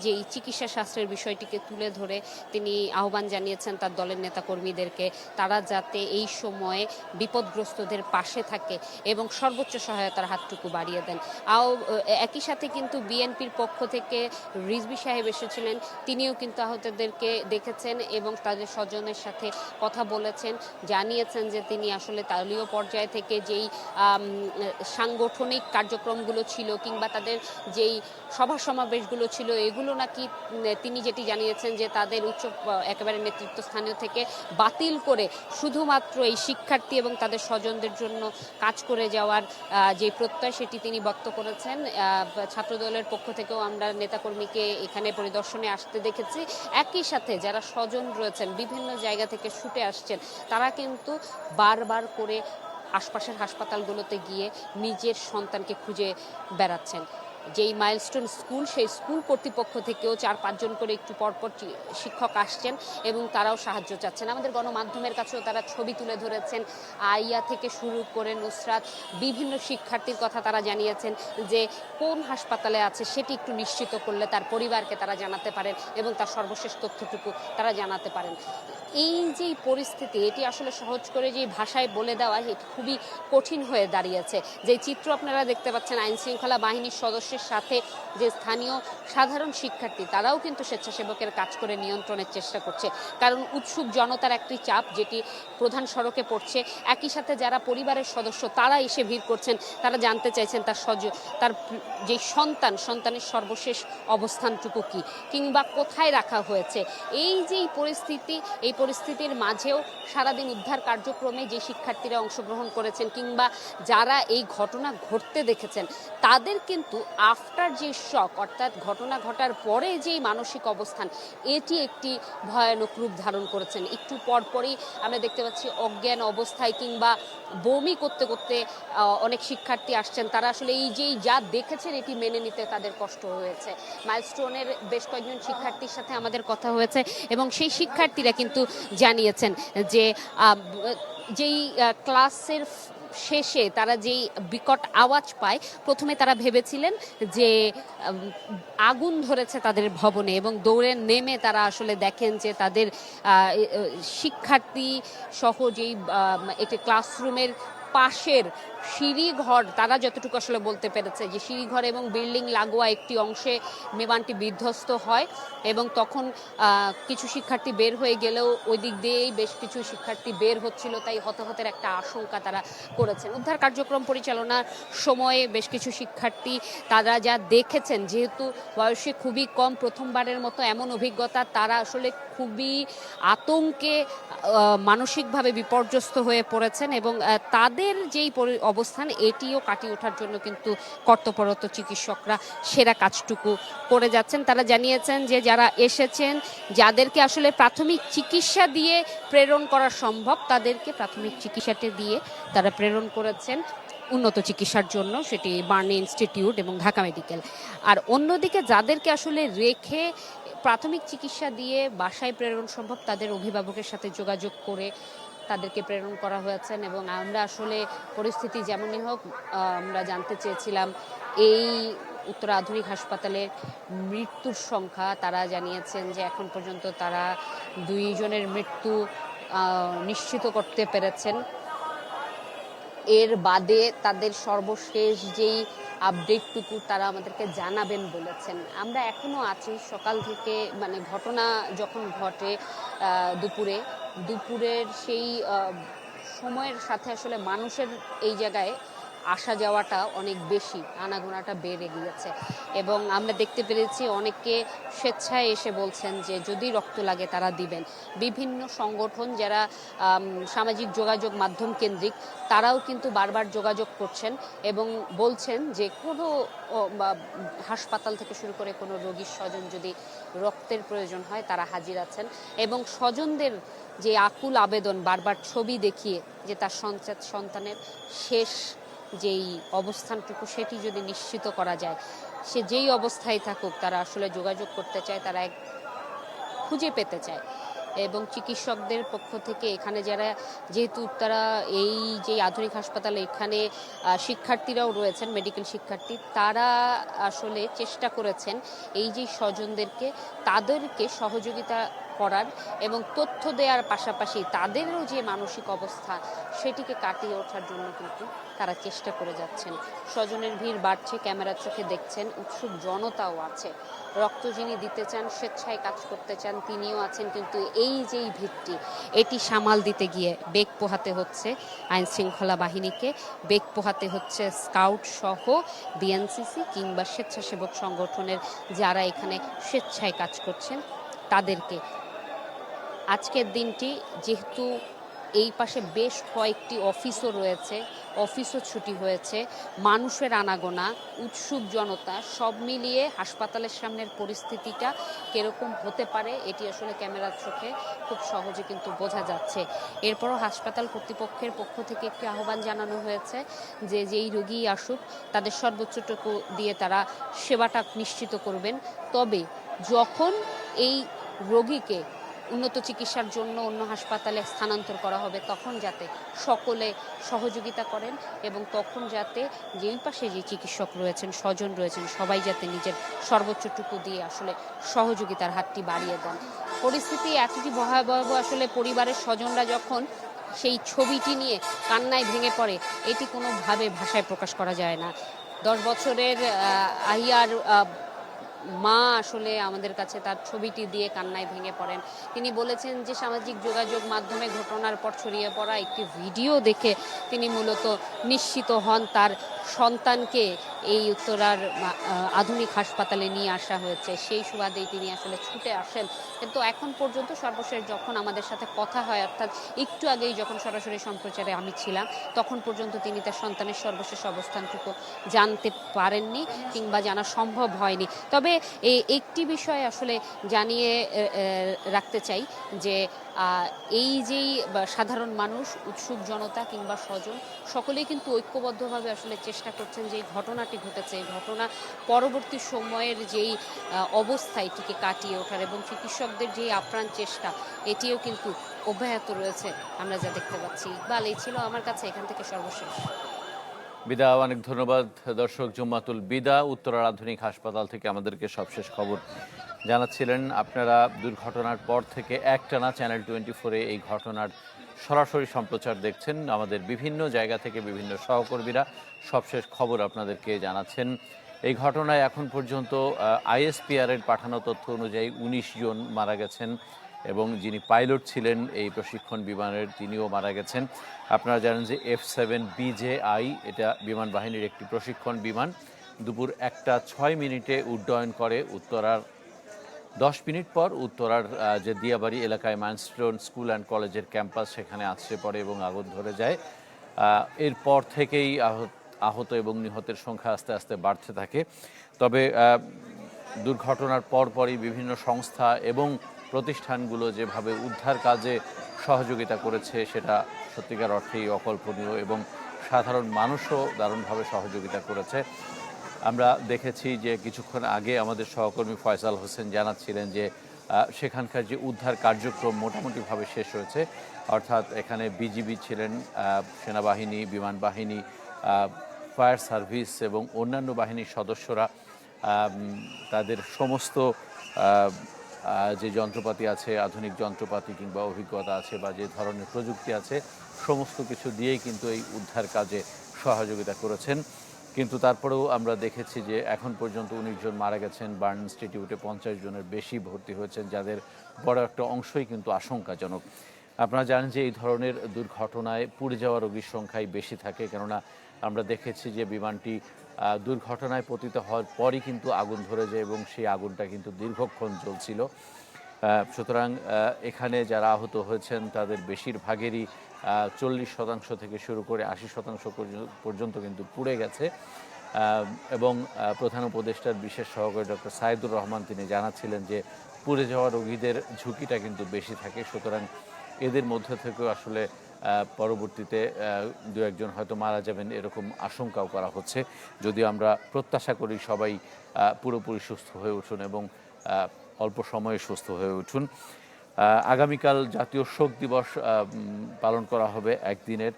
যে এই চিকিৎসা শাস্ত্রের বিষয়টিকে তুলে ধরে তিনি আহ্বান জানিয়েছেন তার দলের নেতাকর্মীদেরকে, তারা যাতে এই সময়ে বিপদগ্রস্তদের পাশে থাকে এবং সর্বোচ্চ সহায়তার হাতটুকু বাড়িয়ে দেন। একই সাথে কিন্তু বিএনপির পক্ষ থেকে রিজভী সাহেব এসেছিলেন, তিনিও কিন্তু আহতদেরকে দেখেছেন এবং তাদের স্বজনের সাথে কথা বলেছেন, জানিয়েছেন যে তিনি আসলে দলীয় পর্যায় থেকে যেই সাংগঠনিক কার্যক্রমগুলো ছিল কিংবা তাদের যেই সভা সমাবেশগুলো ছিল এগুলো নাকি তিনি যেটি জানিয়েছেন যে তাদের একেবারে নেতৃত্বস্থানীয় থেকে বাতিল করে শুধুমাত্র এই শিক্ষার্থী এবং তাদের স্বজনদের জন্য কাজ করে যাওয়ার যে প্রত্যয় সেটি তিনি ব্যক্ত করেছেন। ছাত্রদলের পক্ষ থেকেও আমরা নেতাকর্মীকে এখানে পরিদর্শনে আসতে দেখেছি। একই সাথে যারা স্বজন রয়েছেন বিভিন্ন জায়গা থেকে ছুটে আসছেন, তারা কিন্তু বারবার করে আশপাশের হাসপাতালগুলোতে গিয়ে নিজের সন্তানকে খুঁজে বেড়াচ্ছেন। যেই মাইলস্টোন স্কুল, সেই স্কুল কর্তৃপক্ষ থেকেও 4-5 জন করে একটু পরপর শিক্ষক আসছেন এবং তারাও সাহায্য চাচ্ছেন। আমাদের গণমাধ্যমের কাছেও তারা ছবি তুলে ধরেছেন। আইয়া থেকে শুরু করে নুসরাত, বিভিন্ন শিক্ষার্থীর কথা তারা জানিয়েছেন যে কোন হাসপাতালে আছে সেটি একটু নিশ্চিত করলে তার পরিবারকে তারা জানাতে পারেন এবং তার সর্বশেষ তথ্যটুকু তারা জানাতে পারেন। এই যে পরিস্থিতি, এটি আসলে সহজ করে যে ভাষায় বলে দেওয়া এটি খুবই কঠিন হয়ে দাঁড়িয়েছে। যে চিত্র আপনারা দেখতে পাচ্ছেন আইন শৃঙ্খলা বাহিনীর সদস্যের সাথে যে স্থানীয় সাধারণ শিক্ষার্থী, তারাও কিন্তু স্বেচ্ছাসেবকের কাজ করে নিয়ন্ত্রণের চেষ্টা করছে। কারণ উৎসুক জনতার একটি চাপ যেটি প্রধান সড়কে পড়ছে, একই সাথে যারা পরিবারের সদস্য তারা এসে ভিড় করছেন, তারা জানতে চাইছেন তার যে সন্তানের সর্বশেষ অবস্থানটুকু কি, কিংবা কোথায় রাখা হয়েছে। এই যে এই পরিস্থিতির মাঝেও সারাদিন উদ্ধার কার্যক্রমে যে শিক্ষার্থীরা অংশগ্রহণ করেছেন কিংবা যারা এই ঘটনা ঘটতে দেখেছেন, তাদের কিন্তু আফটার যে শক, অর্থাৎ ঘটনা ঘটার পরে যেই মানসিক অবস্থান, এটি একটি ভয়ানক রূপ ধারণ করেছেন। একটু পরপরই আমরা দেখতে পাচ্ছি অজ্ঞান অবস্থায় কিংবা বমি করতে করতে অনেক শিক্ষার্থী আসছেন। তারা আসলে এই যেই যা দেখেছেন এটি মেনে নিতে তাদের কষ্ট হয়েছে। মাইলস্টোনের বেশ কয়েকজন শিক্ষার্থীর সাথে আমাদের কথা হয়েছে এবং সেই শিক্ষার্থীরা কিন্তু জানিয়েছেন যে যেই ক্লাসের শেষে তারা যেই বিকট আওয়াজ পায়, প্রথমে তারা ভেবেছিলেন যে আগুন ধরেছে তাদের ভবনে এবং দৌড়ে নেমে তারা আসলে দেখেন যে তাদের শিক্ষার্থী সহ যেই একটি ক্লাসরুমের পাশের সিঁড়িঘর, তারা যতটুকু আসলে বলতে পেরেছে যে সিঁড়িঘর এবং বিল্ডিং লাগোয়া একটি অংশে বিমানটি বিধ্বস্ত হয় এবং তখন কিছু শিক্ষার্থী বের হয়ে গেলেও ওই দিক দিয়েই বেশ কিছু শিক্ষার্থী বের হচ্ছিল, তাই হতাহতের একটা আশঙ্কা তারা করেছেন। উদ্ধার কার্যক্রম পরিচালনার সময়ে বেশ কিছু শিক্ষার্থী তারা যা দেখেছেন, যেহেতু বয়সে খুবই কম, প্রথমবারের মতো এমন অভিজ্ঞতা, তারা আসলে খুবই আতঙ্কে মানসিকভাবে বিপর্যস্ত হয়ে পড়েছেন এবং তাদের যেই অবস্থান এটিও কাটিয়ে ওঠার জন্য কিন্তু কর্তব্যরত চিকিৎসকরা সেরা কাজটুকু করে যাচ্ছেন। তারা জানিয়েছেন যে যারা এসেছেন, যাদেরকে আসলে প্রাথমিক চিকিৎসা দিয়ে প্রেরণ করা সম্ভব, তাদেরকে প্রাথমিক চিকিৎসাটি দিয়ে তারা প্রেরণ করেছেন উন্নত চিকিৎসার জন্য, সেটি বার্নি ইনস্টিটিউট এবং ঢাকা মেডিকেল। আর অন্যদিকে যাদেরকে আসলে রেখে প্রাথমিক চিকিৎসা দিয়ে বাসায় প্রেরণ সম্ভব, তাদের অভিভাবকের সাথে যোগাযোগ করে তাদেরকে প্রেরণ করা হয়েছেন। এবং আমরা আসলে পরিস্থিতি যেমনই হোক, আমরা জানতে চেয়েছিলাম এই উত্তরা আধুনিক হাসপাতালের মৃত্যুর সংখ্যা। তারা জানিয়েছেন যে এখন পর্যন্ত তারা 2 জনের মৃত্যু নিশ্চিত করতে পেরেছেন। এর বাদে তাদের সর্বশেষ যেই আপডেটটুকু তারা আমাদেরকে জানাবেন বলেছেন। আমরা এখনো আছি সকাল থেকে, মানে ঘটনা যখন ঘটে দুপুরের সেই সময়ের সাথে আসলে মানুষের এই জায়গায় আসা যাওয়াটা অনেক বেশি, আনাগোনাটা বেড়ে গিয়েছে এবং আমরা দেখতে পেরেছি অনেকে স্বেচ্ছায় এসে বলছেন যে যদি রক্ত লাগে তারা দিবেন। বিভিন্ন সংগঠন যারা সামাজিক যোগাযোগ মাধ্যম কেন্দ্রিক, তারাও কিন্তু বারবার যোগাযোগ করছেন এবং বলছেন যে কোনো হাসপাতাল থেকে শুরু করে কোনো রোগীর স্বজন যদি রক্তের প্রয়োজন হয় তারা হাজির আছেন। এবং স্বজনদের যে আকুল আবেদন, বারবার ছবি দেখিয়ে যে তার সন্তানের শেষ যেই অবস্থানটুকু সেটি যদি নিশ্চিত করা যায়, সে যেই অবস্থায় থাকুক তারা আসলে যোগাযোগ করতে চায়, তারা খুঁজে পেতে চায়। এবং চিকিৎসকদের পক্ষ থেকে এখানে যারা, যেহেতু তারা এই যে আধুনিক হাসপাতালে এখানে শিক্ষার্থীরাও রয়েছেন, মেডিকেল শিক্ষার্থী, তারা আসলে চেষ্টা করেছেন এই যে স্বজনদেরকে তাদেরকে সহযোগিতা করার এবং তথ্য দেওয়ার পাশাপাশি তাদেরও যে মানসিক অবস্থা সেটিকে কাটিয়ে ওঠার জন্য কিন্তু তারা চেষ্টা করে যাচ্ছেন। স্বজনের ভিড় বাড়ছে, ক্যামেরার চোখে দেখছেন, উৎসুক জনতাও আছে। রক্ত যিনি দিতে চান, স্বেচ্ছায় কাজ করতে চান, তিনিও আছেন, কিন্তু এই যেই ভিড়টি, এটি সামাল দিতে গিয়ে বেগ পোহাতে হচ্ছে আইন শৃঙ্খলা বাহিনীকে, বেগ পোহাতে হচ্ছে স্কাউট সহ বিএনসিসি কিংবা স্বেচ্ছাসেবক সংগঠনের যারা এখানে স্বেচ্ছায় কাজ করছেন তাদেরকে। আজকের দিনটি যেহেতু এই পাশে বেশ কয়েকটি অফিসও রয়েছে, অফিসও ছুটি হয়েছে, মানুষের আনাগোনা, উৎসুক জনতা, সব মিলিয়ে হাসপাতালের সামনের পরিস্থিতিটা কিরকম হতে পারে এটি আসলে ক্যামেরার চোখে খুব সহজে কিন্তু বোঝা যাচ্ছে। এরপরও হাসপাতাল কর্তৃপক্ষের পক্ষ থেকে একটি আহ্বান জানানো হয়েছে যে যেই রোগী আসুক তাদের সর্বোচ্চটুকু দিয়ে তারা সেবাটা নিশ্চিত করবেন। তবে যখন এই রোগীকে উন্নত চিকিৎসার জন্য অন্য হাসপাতালে স্থানান্তর করা হবে তখন যাতে সকলে সহযোগিতা করেন এবং তখন যাতে যেই পাশে যে চিকিৎসক রয়েছেন, স্বজন রয়েছেন, সবাই যাতে নিজের সর্বোচ্চটুকু দিয়ে আসলে সহযোগিতার হাতটি বাড়িয়ে দেন। পরিস্থিতি এতটি ভয়াবহ, আসলে পরিবারের স্বজনরা যখন সেই ছবিটি নিয়ে কান্নায় ভেঙে পড়ে এটি কোনোভাবে ভাষায় প্রকাশ করা যায় না। 10 বছরের আহিয়ার মা আসলে আমাদের কাছে তার ছবিটি দিয়ে কান্নায় ভেঙে পড়েন। তিনি বলেছেন যে সামাজিক যোগাযোগ মাধ্যমে ঘটনার পর ছড়িয়ে পড়া একটি ভিডিও দেখে তিনি মূলত নিশ্চিত হন তার সন্তানকে এই উত্তরার আধুনিক হাসপাতালে নিয়ে আসা হয়েছে। সেই সুবাদেই তিনি আসলে ছুটে আসেন। কিন্তু এখন পর্যন্ত সর্বশেষ যখন আমাদের সাথে কথা হয়, অর্থাৎ একটু আগেই যখন সরাসরি সম্প্রচারে আমি ছিলাম, তখন পর্যন্ত তিনি তার সন্তানের সর্বশেষ অবস্থানটুকু জানতে পারেননি কিংবা জানা সম্ভব হয়নি। তবে এই একটি বিষয় আসলে জানিয়ে রাখতে চাই যে এই যেই সাধারণ মানুষ, উৎসুক জনতা কিংবা স্বজন সকলেই কিন্তু ঐক্যবদ্ধভাবে আসলে চেষ্টা করছেন যে এই ঘটনাটি ঘটেছে, এই ঘটনা পরবর্তী সময়ের যেই অবস্থা এটিকে কাটিয়ে ওঠার এবং চিকিৎসকদের যেই আপ্রাণ চেষ্টা এটিও কিন্তু অব্যাহত রয়েছে আমরা যা দেখতে পাচ্ছি। ইকবাল, এই ছিল আমার কাছে এখান থেকে সর্বশেষ। বিদা, অনেক ধন্যবাদ। দর্শক, জুম্মাতুল বিদা উত্তরার আধুনিক হাসপাতাল থেকে আমাদেরকে সবশেষ খবর জানাচ্ছিলেন। আপনারা দুর্ঘটনার পর থেকে একটানা চ্যানেল 24-এ এই ঘটনার সরাসরি সম্প্রচার দেখছেন। আমাদের বিভিন্ন জায়গা থেকে বিভিন্ন সহকর্মীরা সবশেষ খবর আপনাদেরকে জানাচ্ছেন। এই ঘটনায় এখন পর্যন্ত আইএসপিআরের পাঠানো তথ্য অনুযায়ী 19 জন মারা গেছেন এবং যিনি পাইলট ছিলেন এই প্রশিক্ষণ বিমানের তিনিও মারা গেছেন। আপনারা জানেন যে F7BJI এটা বিমান বাহিনীর একটি প্রশিক্ষণ বিমান দুপুর 1:06 উড্ডয়ন করে। উত্তরার 10 মিনিট পর উত্তরার যে দিয়াবাড়ি এলাকায় মাইলস্টোন স্কুল অ্যান্ড কলেজের ক্যাম্পাস সেখানে আছড়ে পড়ে এবং আগুন ধরে যায়। এরপর থেকেই আহত এবং নিহতের সংখ্যা আস্তে আস্তে বাড়তে থাকে। তবে দুর্ঘটনার পরপরই বিভিন্ন সংস্থা এবং প্রতিষ্ঠানগুলো যেভাবে উদ্ধার কাজে সহযোগিতা করেছে সেটা সত্যিকার অর্থেই অকল্পনীয় এবং সাধারণ মানুষও দারুণভাবে সহযোগিতা করেছে। আমরা দেখেছি যে কিছুক্ষণ আগে আমাদের সহকর্মী ফয়সাল হোসেন জানাচ্ছিলেন যে সেখানকার যে উদ্ধার কার্যক্রম মোটামুটিভাবে শেষ হয়েছে। অর্থাৎ এখানে বিজিবি ছিলেন, সেনাবাহিনী, বিমান বাহিনী, ফায়ার সার্ভিস এবং অন্যান্য বাহিনীর সদস্যরা তাদের সমস্ত যে যন্ত্রপাতি আছে, আধুনিক যন্ত্রপাতি কিংবা অভিজ্ঞতা আছে বা যে ধরনের প্রযুক্তি আছে সমস্ত কিছু দিয়েই কিন্তু এই উদ্ধার কাজে সহযোগিতা করেছেন। কিন্তু তারপরেও আমরা দেখেছি যে এখন পর্যন্ত 19 জন মারা গেছেন। বার্ন ইনস্টিটিউটে 50 জনের বেশি ভর্তি হয়েছেন, যাদের বড় একটা অংশই কিন্তু আশঙ্কাজনক। আপনারা জানেন যে এই ধরনের দুর্ঘটনায় পুড়ে যাওয়া রোগীর সংখ্যাই বেশি থাকে, কেননা আমরা দেখেছি যে বিমানটি দুর্ঘটনায় পতিত হওয়ার পরই কিন্তু আগুন ধরে যায় এবং সেই আগুনটা কিন্তু দীর্ঘক্ষণ জ্বলছিল। সুতরাং এখানে যারা আহত হয়েছেন তাদের বেশিরভাগেরই 40% থেকে শুরু করে 80% পর্যন্ত কিন্তু পুড়ে গেছে। এবং প্রধান উপদেষ্টার বিশেষ সহকারী ডক্টর সাইদুর রহমান তিনি জানাচ্ছিলেন যে পুড়ে যাওয়া রোগীদের ঝুঁকিটা কিন্তু বেশি থাকে। সুতরাং এদের মধ্যে থেকেও আসলে পরবর্তীতে 2-1 জন হয়তো মারা যাবেন এরকম আশঙ্কাও করা হচ্ছে। যদিও আমরা প্রত্যাশা করি সবাই পুরোপুরি সুস্থ হয়ে উঠুন এবং অল্প সময়ে সুস্থ হয়ে উঠুন। আগামীকাল জাতীয় শোক দিবস পালন করা হবে একদিনের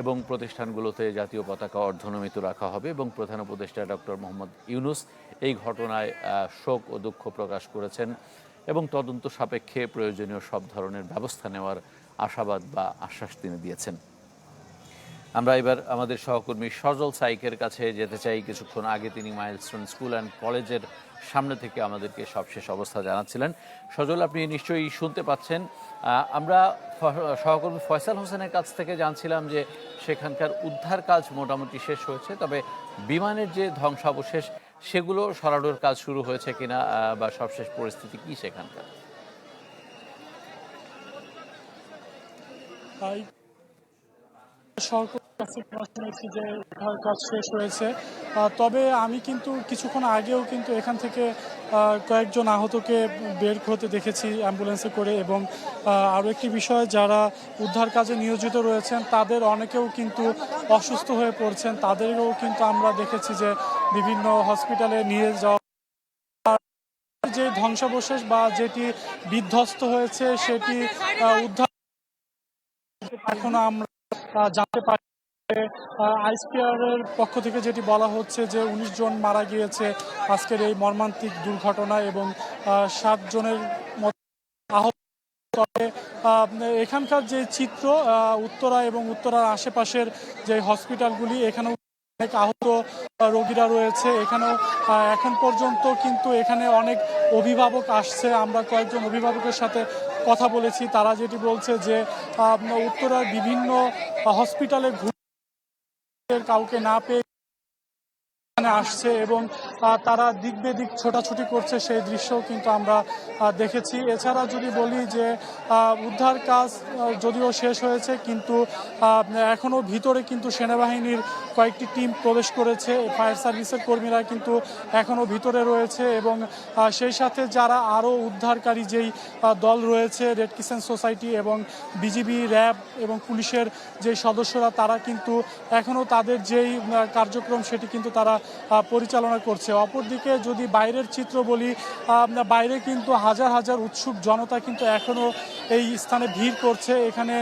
এবং প্রতিষ্ঠানগুলোতে জাতীয় পতাকা অর্ধনমিত রাখা হবে এবং প্রধান উপদেষ্টা ডক্টর মোহাম্মদ ইউনূস এই ঘটনায় শোক ও দুঃখ প্রকাশ করেছেন এবং তদন্ত সাপেক্ষে প্রয়োজনীয় সব ধরনের ব্যবস্থা নেওয়ার আশাবাদ বা আশ্বাস তিনি দিয়েছেন। আমরা এবার আমাদের সহকর্মী সজল সাইকের কাছে যেতে চাই। কিছুক্ষণ আগে তিনি মাইলস্টোন স্কুল অ্যান্ড কলেজের সামনে থেকে আমাদেরকে সবশেষ অবস্থা জানাচ্ছিলেন। সজল, আপনি নিশ্চয়ই শুনতে পাচ্ছেন। আমরা সহকর্মী ফয়সাল হোসেনের কাছ থেকে জানছিলাম যে সেখানকার উদ্ধার কাজ মোটামুটি শেষ হয়েছে, তবে বিমানের যে ধ্বংসাবশেষ সেগুলো সরানোর কাজ শুরু হয়েছে কিনা বা সবশেষ পরিস্থিতি কি সেখানকার? এই সরকারের কাছে শুনেছি যে উদ্ধার কাজ শেষ হয়েছে, তবে আমি কিন্তু কিছুক্ষণ আগেও কিন্তু এখান থেকে কয়েকজন আহতকে বের হতে দেখেছি অ্যাম্বুলেন্সে করে, এবং আরও একটি বিষয়, যারা উদ্ধার কাজে নিয়োজিত রয়েছেন তাদের অনেকেও কিন্তু অসুস্থ হয়ে পড়ছেন, তাদেরও কিন্তু আমরা দেখেছি যে বিভিন্ন হসপিটালে নিয়ে যাওয়া। যে ধ্বংসাবশেষ বা যেটি বিধ্বস্ত হয়েছে সেটি উদ্ধার এখনো আমরা জানতে পারি। আইসপিআর এর পক্ষ থেকে যেটি বলা হচ্ছে যে ১৯ জন মারা গিয়েছে আজকের এই মর্মান্তিক দুর্ঘটনায়, এবং ৭ জনের মতো আহত। তবে এখানকার যে চিত্র, উত্তরা এবং উত্তরার আশেপাশের যে হসপিটালগুলি, এখানেও অনেক আহত রোগীরা রয়েছে। এখানেও এখন পর্যন্ত কিন্তু এখানে অনেক অভিভাবক আসছে। আমরা কয়েকজন অভিভাবকের সাথে কথা বলেছি, তারা যেটি বলছে যে উত্তরার বিভিন্ন হসপিটালে কাউকে না পেয়ে এখানে আসছে, এবং তারা দিক বেদিক ছোটাছুটি করছে, সেই দৃশ্যও কিন্তু আমরা দেখেছি। এছাড়া যদি বলি যে উদ্ধার কাজ যদিও শেষ হয়েছে, কিন্তু এখনও ভিতরে কিন্তু সেনাবাহিনীর কয়েকটি টিম প্রবেশ করেছে, ফায়ার সার্ভিসের কর্মীরা কিন্তু এখনও ভিতরে রয়েছে, এবং সেই সাথে যারা আরও উদ্ধারকারী যেই দল রয়েছে, রেড ক্রিসেন্ট সোসাইটি এবং বিজিবি, র্যাব এবং পুলিশের যে সদস্যরা, তারা কিন্তু এখনও তাদের যেই কার্যক্রম সেটি কিন্তু তারা পরিচালনা করছে। অপরদিকে যদি বাইরের চিত্র বলি, বাইরে কিন্তু হাজার হাজার উৎসুক জনতা কিন্তু এখনও এই স্থানে ভিড় করছে। এখানে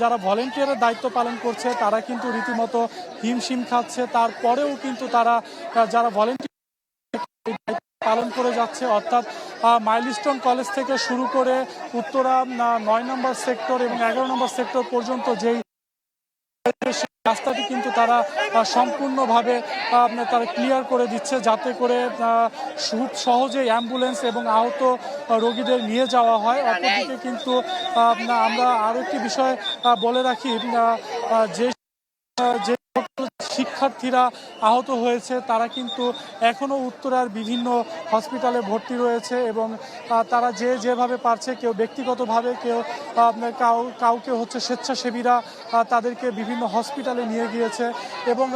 যারা ভলেন্টিয়ারের দায়িত্ব পালন করছে তারা কিন্তু রীতিমতো হিমশিম খাচ্ছে, তারপরেও কিন্তু তারা যারা ভলেন্টিয়ার পালন করে যাচ্ছে, অর্থাৎ মাইলস্টোন কলেজ থেকে শুরু করে উত্তরা ৯ নম্বর সেক্টর এবং ১১ নম্বর সেক্টর পর্যন্ত যেই রাস্তাটি কিন্তু তারা সম্পূর্ণভাবে তারা ক্লিয়ার করে দিচ্ছে, যাতে করে খুব সহজেই অ্যাম্বুলেন্স এবং আহত রোগীদের নিয়ে যাওয়া হয়। অপরদিকে কিন্তু আমরা আরও একটি বিষয় বলে রাখি, যে শিক্ষার্থীরা আহত হয়েছে তারা কিন্তু এখনও উত্তরার বিভিন্ন হসপিটালে ভর্তি রয়েছে, এবং তারা যেভাবে পারছে, কেউ ব্যক্তিগতভাবে, কেউ কাউকে হচ্ছে স্বেচ্ছাসেবীরা তাদেরকে বিভিন্ন হসপিটালে নিয়ে গিয়েছে। এবং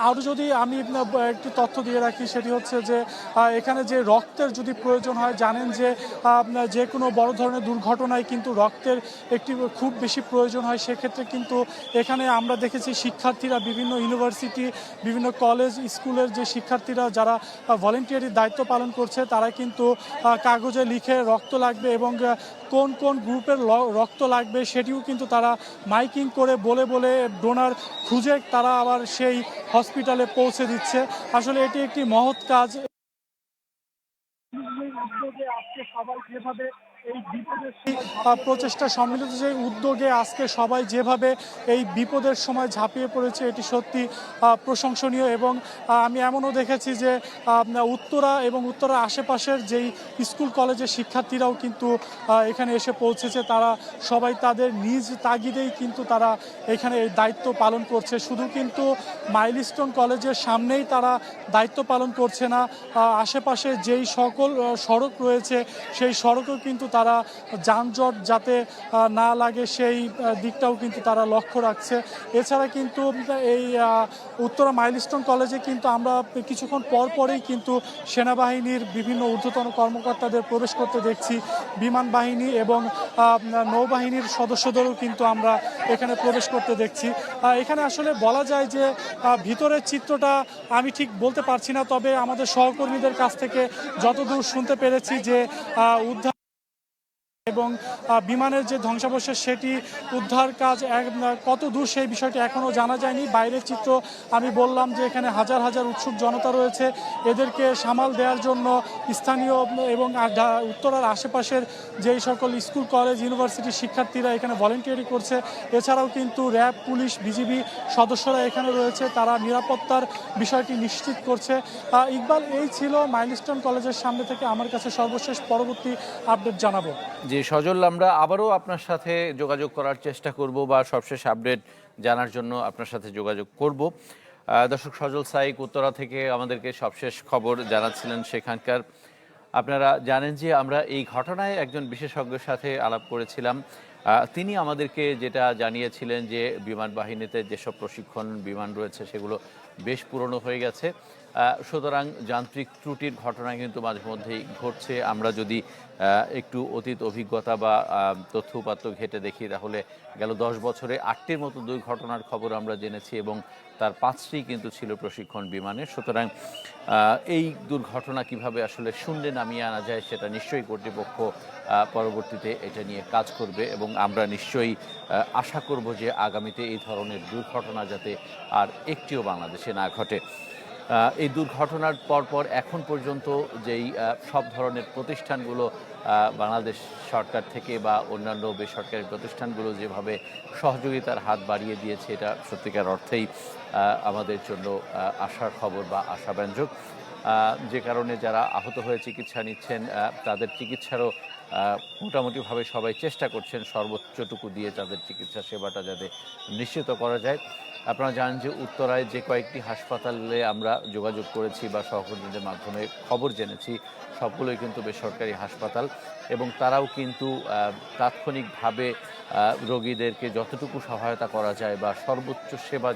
আরও যদি আমি একটি তথ্য দিয়ে রাখি, সেটি হচ্ছে যে এখানে যে রক্তের যদি প্রয়োজন হয়, জানেন যে কোনো বড় ধরনের দুর্ঘটনায় কিন্তু রক্তের একটি খুব বেশি প্রয়োজন হয়। সেক্ষেত্রে কিন্তু এখানে আমরা দেখেছি শিক্ষার্থীরা, বিভিন্ন ইউনিভার্সিটি, বিভিন্ন কলেজ স্কুলের যে শিক্ষার্থীরা যারা ভলেন্টিয়ারের দায়িত্ব পালন করছে, তারা কিন্তু কাগজে লিখে রক্ত লাগবে এবং কোন কোন গ্রুপের রক্ত লাগবে সেটিও কিন্তু তারা মাইকিং করে বলে বলে ডোনার খুঁজে তারা আবার সেই হসপিটালে পৌঁছে দিচ্ছে। আসলে এটি একটি মহৎ কাজ। আজকে সবাই যেভাবে এই বিপদের প্রচেষ্টা সম্মিলিত যে উদ্যোগে আজকে সবাই যেভাবে এই বিপদের সময় ঝাঁপিয়ে পড়েছে, এটি সত্যি প্রশংসনীয়। এবং আমি এমনও দেখেছি যে উত্তরা এবং উত্তরার আশেপাশের যেই স্কুল কলেজের শিক্ষার্থীরাও কিন্তু এখানে এসে পৌঁছেছে। তারা সবাই তাদের নিজ তাগিদেই কিন্তু তারা এখানে এই দায়িত্ব পালন করছে। শুধু কিন্তু মাইলস্টোন কলেজের সামনেই তারা দায়িত্ব পালন করছে না, আশেপাশে যেই সকল সড়ক রয়েছে সেই সড়কেও কিন্তু তারা যানজট যাতে না লাগে সেই দিকটাও কিন্তু তারা লক্ষ্য রাখছে। এছাড়া কিন্তু এই উত্তরা মাইলস্টোন কলেজে কিন্তু আমরা কিছুক্ষণ পরেই কিন্তু সেনাবাহিনীর বিভিন্ন ঊর্ধ্বতন কর্মকর্তাদের প্রবেশ করতে দেখছি, বিমান বাহিনী এবং নৌবাহিনীর সদস্যদেরও কিন্তু আমরা এখানে প্রবেশ করতে দেখছি। এখানে আসলে বলা যায় যে ভিতরের চিত্রটা আমি ঠিক বলতে পারছি না, তবে আমাদের সহকর্মীদের কাছ থেকে যতদূর শুনতে পেরেছি যে উদ্ধার এবং বিমানের যে ধ্বংসাবশেষ সেটি উদ্ধার কাজ কত দূর সেই বিষয়টি এখনও জানা যায়নি। বাইরের চিত্র আমি বললাম যে এখানে হাজার হাজার উৎসুক জনতা রয়েছে, এদেরকে সামাল দেওয়ার জন্য স্থানীয় এবং উত্তরার আশেপাশের যেই সকল স্কুল কলেজ ইউনিভার্সিটির শিক্ষার্থীরা এখানে ভলেন্টিয়ারি করছে। এছাড়াও কিন্তু র্যাব, পুলিশ, বিজিবি সদস্যরা এখানে রয়েছে, তারা নিরাপত্তার বিষয়টি নিশ্চিত করছে। ইকবাল, এই ছিল মাইলস্টোন কলেজের সামনে থেকে আমার কাছে সর্বশেষ। পরবর্তী আপডেট জানাবো। জি সজল, আমরা আবারও আপনার সাথে যোগাযোগ করার চেষ্টা করব বা সবশেষ আপডেট জানার জন্য আপনার সাথে যোগাযোগ করব। দর্শক, সজল সাইক উত্তরা থেকে আমাদেরকে সবশেষ খবর জানাচ্ছিলেন সেখানকার। আপনারা জানেন যে আমরা এই ঘটনায় একজন বিশেষজ্ঞের সাথে আলাপ করেছিলাম। তিনি আমাদেরকে যেটা জানিয়েছিলেন যে বিমান বাহিনীতে যেসব প্রশিক্ষণ বিমান রয়েছে সেগুলো বেশ পুরনো হয়ে গেছে। সুতরাং যান্ত্রিক ত্রুটির ঘটনা কিন্তু মাঝে মধ্যেই ঘটছে। আমরা যদি একটু অতীত অভিজ্ঞতা বা তথ্য উপাত্ত ঘেঁটে দেখি তাহলে গেল 10 বছরে 8টির মতো দুর্ঘটনার খবর আমরা জেনেছি এবং তার 5টি কিন্তু ছিল প্রশিক্ষণ বিমানে। সুতরাং এই দুর্ঘটনা কিভাবে আসলে শূন্যে নামিয়ে আনা যায় সেটা নিশ্চয়ই কর্তৃপক্ষ পরবর্তীতে এটা নিয়ে কাজ করবে এবং আমরা নিশ্চয়ই আশা করব যে আগামীতে এই ধরনের দুর্ঘটনা যাতে আর একটিও বাংলাদেশে না ঘটে। এই দুর্ঘটনার পরপর এখন পর্যন্ত যেই সব ধরনের প্রতিষ্ঠানগুলো বাংলাদেশ সরকার থেকে বা অন্যান্য বেসরকারি প্রতিষ্ঠানগুলো যেভাবে সহযোগিতার হাত বাড়িয়ে দিয়েছে এটা সত্যিকার অর্থেই আমাদের জন্য আশার খবর বা আশাব্যঞ্জক। যে কারণে যারা আহত হয়ে চিকিৎসা নিচ্ছেন তাদের চিকিৎসারও মোটামুটিভাবে সবাই চেষ্টা করছেন সর্বোচ্চটুকু দিয়ে তাদের চিকিৎসা সেবাটা যাতে নিশ্চিত করা যায়। আপনারা জানেন যে উত্তরায় যে কয়েকটি হাসপাতালে আমরা যোগাযোগ করেছি বা সহকর্মীদের মাধ্যমে খবর জেনেছি সবগুলোই কিন্তু বেসরকারি হাসপাতাল এবং তারাও কিন্তু তাৎক্ষণিকভাবে রোগীদেরকে যতটুকু সহায়তা করা যায় বা সর্বোচ্চ সেবা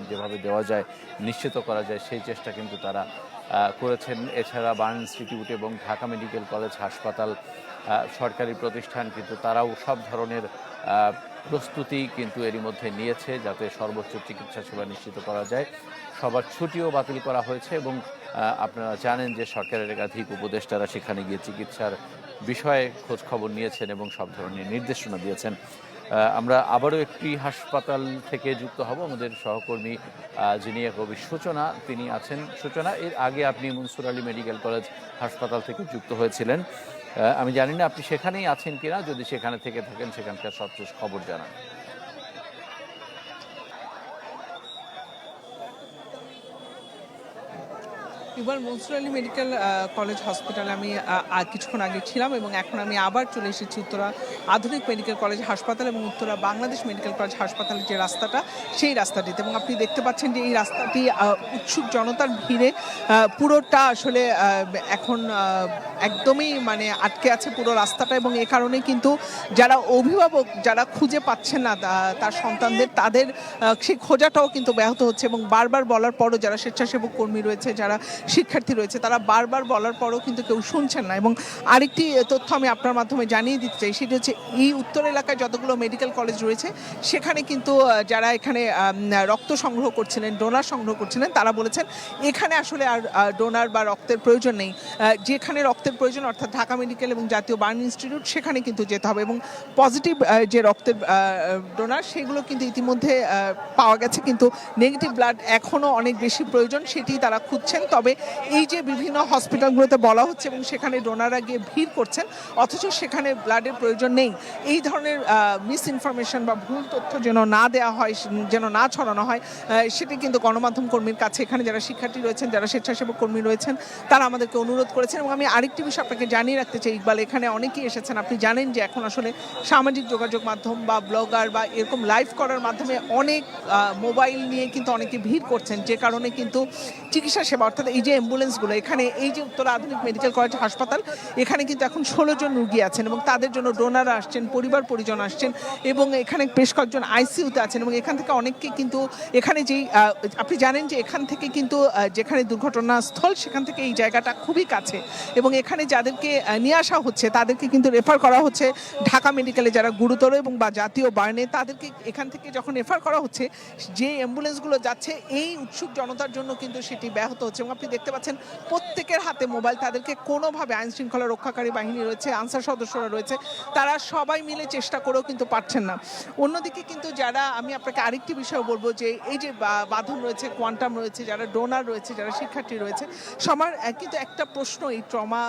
যেভাবে দেওয়া যায় নিশ্চিত করা যায় সেই চেষ্টা কিন্তু তারা করেছেন। এছাড়া বার্ন ইনস্টিটিউট এবং ঢাকা মেডিকেল কলেজ হাসপাতাল সরকারি প্রতিষ্ঠান কিন্তু তারাও সব ধরনের প্রস্তুতি কিন্তু এরই মধ্যে নিয়েছে যাতে সর্বোচ্চ চিকিৎসা সেবা নিশ্চিত করা যায়। সবার ছুটিও বাতিল করা হয়েছে এবং আপনারা জানেন যে সরকারের একাধিক উপদেষ্টারা সেখানে গিয়ে চিকিৎসার বিষয়ে খোঁজ খবর নিয়েছেন এবং সব ধরনের নির্দেশনা দিয়েছেন। আমরা আবারও একটি হাসপাতাল থেকে যুক্ত হব। আমাদের সহকর্মী জিনিয়া কবি সূচনা তিনি আছেন। সূচনা, এর আগে আপনি মনসুর আলী মেডিকেল কলেজ হাসপাতাল থেকে যুক্ত হয়েছিলেন। আমি জানি না আপনি সেখানেই আছেন কিনা, যদি সেখানে থেকে থাকেন সেখানকার সবশেষ খবর জানান। এবার মনসুর আলী মেডিকেল কলেজ হসপিটালে আমি কিছুক্ষণ আগে ছিলাম এবং এখন আমি আবার চলে এসেছি উত্তরা আধুনিক মেডিকেল কলেজ হাসপাতাল এবং উত্তরা বাংলাদেশ মেডিকেল কলেজ হাসপাতালের যে রাস্তাটা সেই রাস্তাটিতে, এবং আপনি দেখতে পাচ্ছেন যে এই রাস্তাটি উৎসুক জনতার ভিড়ে পুরোটা আসলে এখন একদমই মানে আটকে আছে পুরো রাস্তাটা, এবং এ কারণে কিন্তু যারা অভিভাবক যারা খুঁজে পাচ্ছেন না তার সন্তানদের, তাদের সেই খোঁজাটাও কিন্তু ব্যাহত হচ্ছে এবং বারবার বলার পরও যারা স্বেচ্ছাসেবক কর্মী রয়েছে, যারা শিক্ষার্থী রয়েছে, তারা বারবার বলার পরও কিন্তু কেউ শুনছেন না। এবং আরেকটি তথ্য আমি আপনার মাধ্যমে জানিয়ে দিতে চাই, সেটি হচ্ছে এই উত্তর এলাকায় যতগুলো মেডিকেল কলেজ রয়েছে সেখানে কিন্তু যারা এখানে রক্ত সংগ্রহ করছিলেন, ডোনার সংগ্রহ করছিলেন, তারা বলেছেন এখানে আসলে আর ডোনার বা রক্তের প্রয়োজন নেই। যেখানে রক্তের প্রয়োজন অর্থাৎ ঢাকা মেডিকেল এবং জাতীয় বার্ন ইনস্টিটিউট সেখানে কিন্তু যেতে হবে, এবং পজিটিভ যে রক্তের ডোনার সেগুলো কিন্তু ইতিমধ্যে পাওয়া গেছে, কিন্তু নেগেটিভ ব্লাড এখনও অনেক বেশি প্রয়োজন, সেটি তারা খুঁজছেন। তবে এই যে বিভিন্ন হসপিটালগুলোতে বলা হচ্ছে এবং সেখানে ডোনাররা গিয়ে ভিড় করছেন অথচ সেখানে ব্লাডের প্রয়োজন নেই, এই ধরনের মিস ইনফরমেশন বা ভুল তথ্য যেন না দেওয়া হয়, যেন না ছড়ানো হয়, সেটি কিন্তু গণমাধ্যম কর্মীর কাছে এখানে যারা শিক্ষার্থী রয়েছেন, যারা স্বেচ্ছাসেবক কর্মী রয়েছেন, তারা আমাদেরকে অনুরোধ করেছেন। এবং আমি আরেকটি বিষয় আপনাকে জানিয়ে রাখতে চাই ইকবাল, এখানে অনেকেই এসেছেন। আপনি জানেন যে এখন আসলে সামাজিক যোগাযোগ মাধ্যম বা ব্লগার বা এরকম লাইভ করার মাধ্যমে অনেক মোবাইল নিয়ে কিন্তু অনেকে ভিড় করছেন, যে কারণে কিন্তু চিকিৎসা সেবা অর্থাৎ এই যে অ্যাম্বুলেন্সগুলো এখানে, এই যে উত্তরা আধুনিক মেডিকেল কলেজ হাসপাতাল, এখানে কিন্তু এখন 16 জন রুগী আছেন এবং তাদের জন্য ডোনার আসছেন, পরিবার পরিজন আসছেন এবং এখানে বেশ কয়েকজন আইসিইউতে আছেন এবং এখান থেকে অনেককে কিন্তু এখানে যেই আপনি জানেন যে এখান থেকে কিন্তু যেখানে দুর্ঘটনাস্থল সেখান থেকে এই জায়গাটা খুবই কাছে, এবং এখানে যাদেরকে নিয়ে আসা হচ্ছে তাদেরকে কিন্তু রেফার করা হচ্ছে ঢাকা মেডিকেলে যারা গুরুতর এবং বা জাতীয় বার্নে, তাদেরকে এখান থেকে যখন রেফার করা হচ্ছে যে অ্যাম্বুলেন্সগুলো যাচ্ছে এই উৎসুক জনতার জন্য কিন্তু সেটি ব্যাহত হচ্ছে। এবং আপনি দেখতে পাচ্ছেন প্রত্যেকের হাতে মোবাইল, তাদেরকে কোনোভাবে আইন শৃঙ্খলা রক্ষাকারী বাহিনী রয়েছে, আনসার সদস্যরা রয়েছে, তারা সবাই মিলে চেষ্টা করেও কিন্তু পারছেন না। অন্যদিকে কিন্তু যারা, আমি আপনাকে আরেকটি বিষয় বলবো যে এই যে বাঁধন রয়েছে, কোয়ান্টাম রয়েছে, যারা ডোনার রয়েছে, যারা শিক্ষার্থী রয়েছে, সবার কিন্তু একটা প্রশ্ন এই ট্রমা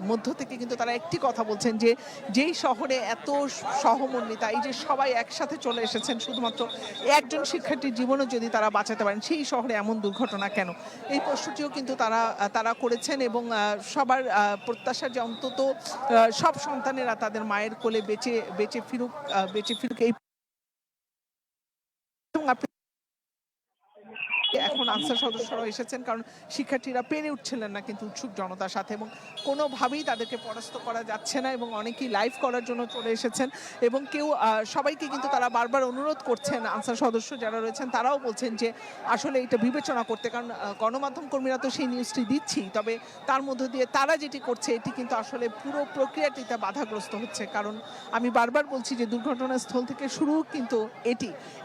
মধ্য থেকে কিন্তু তারা একটি কথা বলছেন যে যেই শহরে এত সহমর্মিতা, এই যে সবাই একসাথে চলে এসেছেন শুধুমাত্র একজন শিক্ষার্থীর জীবনও যদি তারা বাঁচাতে পারেন, সেই শহরে এমন দুর্ঘটনা কেন, এই প্রশ্নটিও কিন্তু তারা করেছেন। এবং সবার প্রত্যাশা যে অন্তত সব সন্তানেরা তাদের মায়ের কোলে বেঁচে ফিরুক এই। এখন আনসার সদস্যরাও এসেছেন, কারণ শিক্ষার্থীরা পেরে উঠছিলেন না কিন্তু উৎসুক জনতার সাথে, এবং কোনোভাবেই তাদেরকে পরাস্ত করা যাচ্ছে না, এবং অনেকেই লাইভ করার জন্য চলে এসেছেন। এবং কেউ সবাইকে কিন্তু তারা বারবার অনুরোধ করছেন, আনসার সদস্য যারা রয়েছেন তারাও বলছেন যে আসলে এটা বিবেচনা করতে, কারণ গণমাধ্যম কর্মীরা তো সেই নিউজটি দিচ্ছি, তবে তার মধ্য দিয়ে তারা যেটি করছে এটি কিন্তু আসলে পুরো প্রক্রিয়াটিতে বাধাগ্রস্ত হচ্ছে। কারণ আমি বারবার বলছি যে দুর্ঘটনাস্থল থেকে শুরু কিন্তু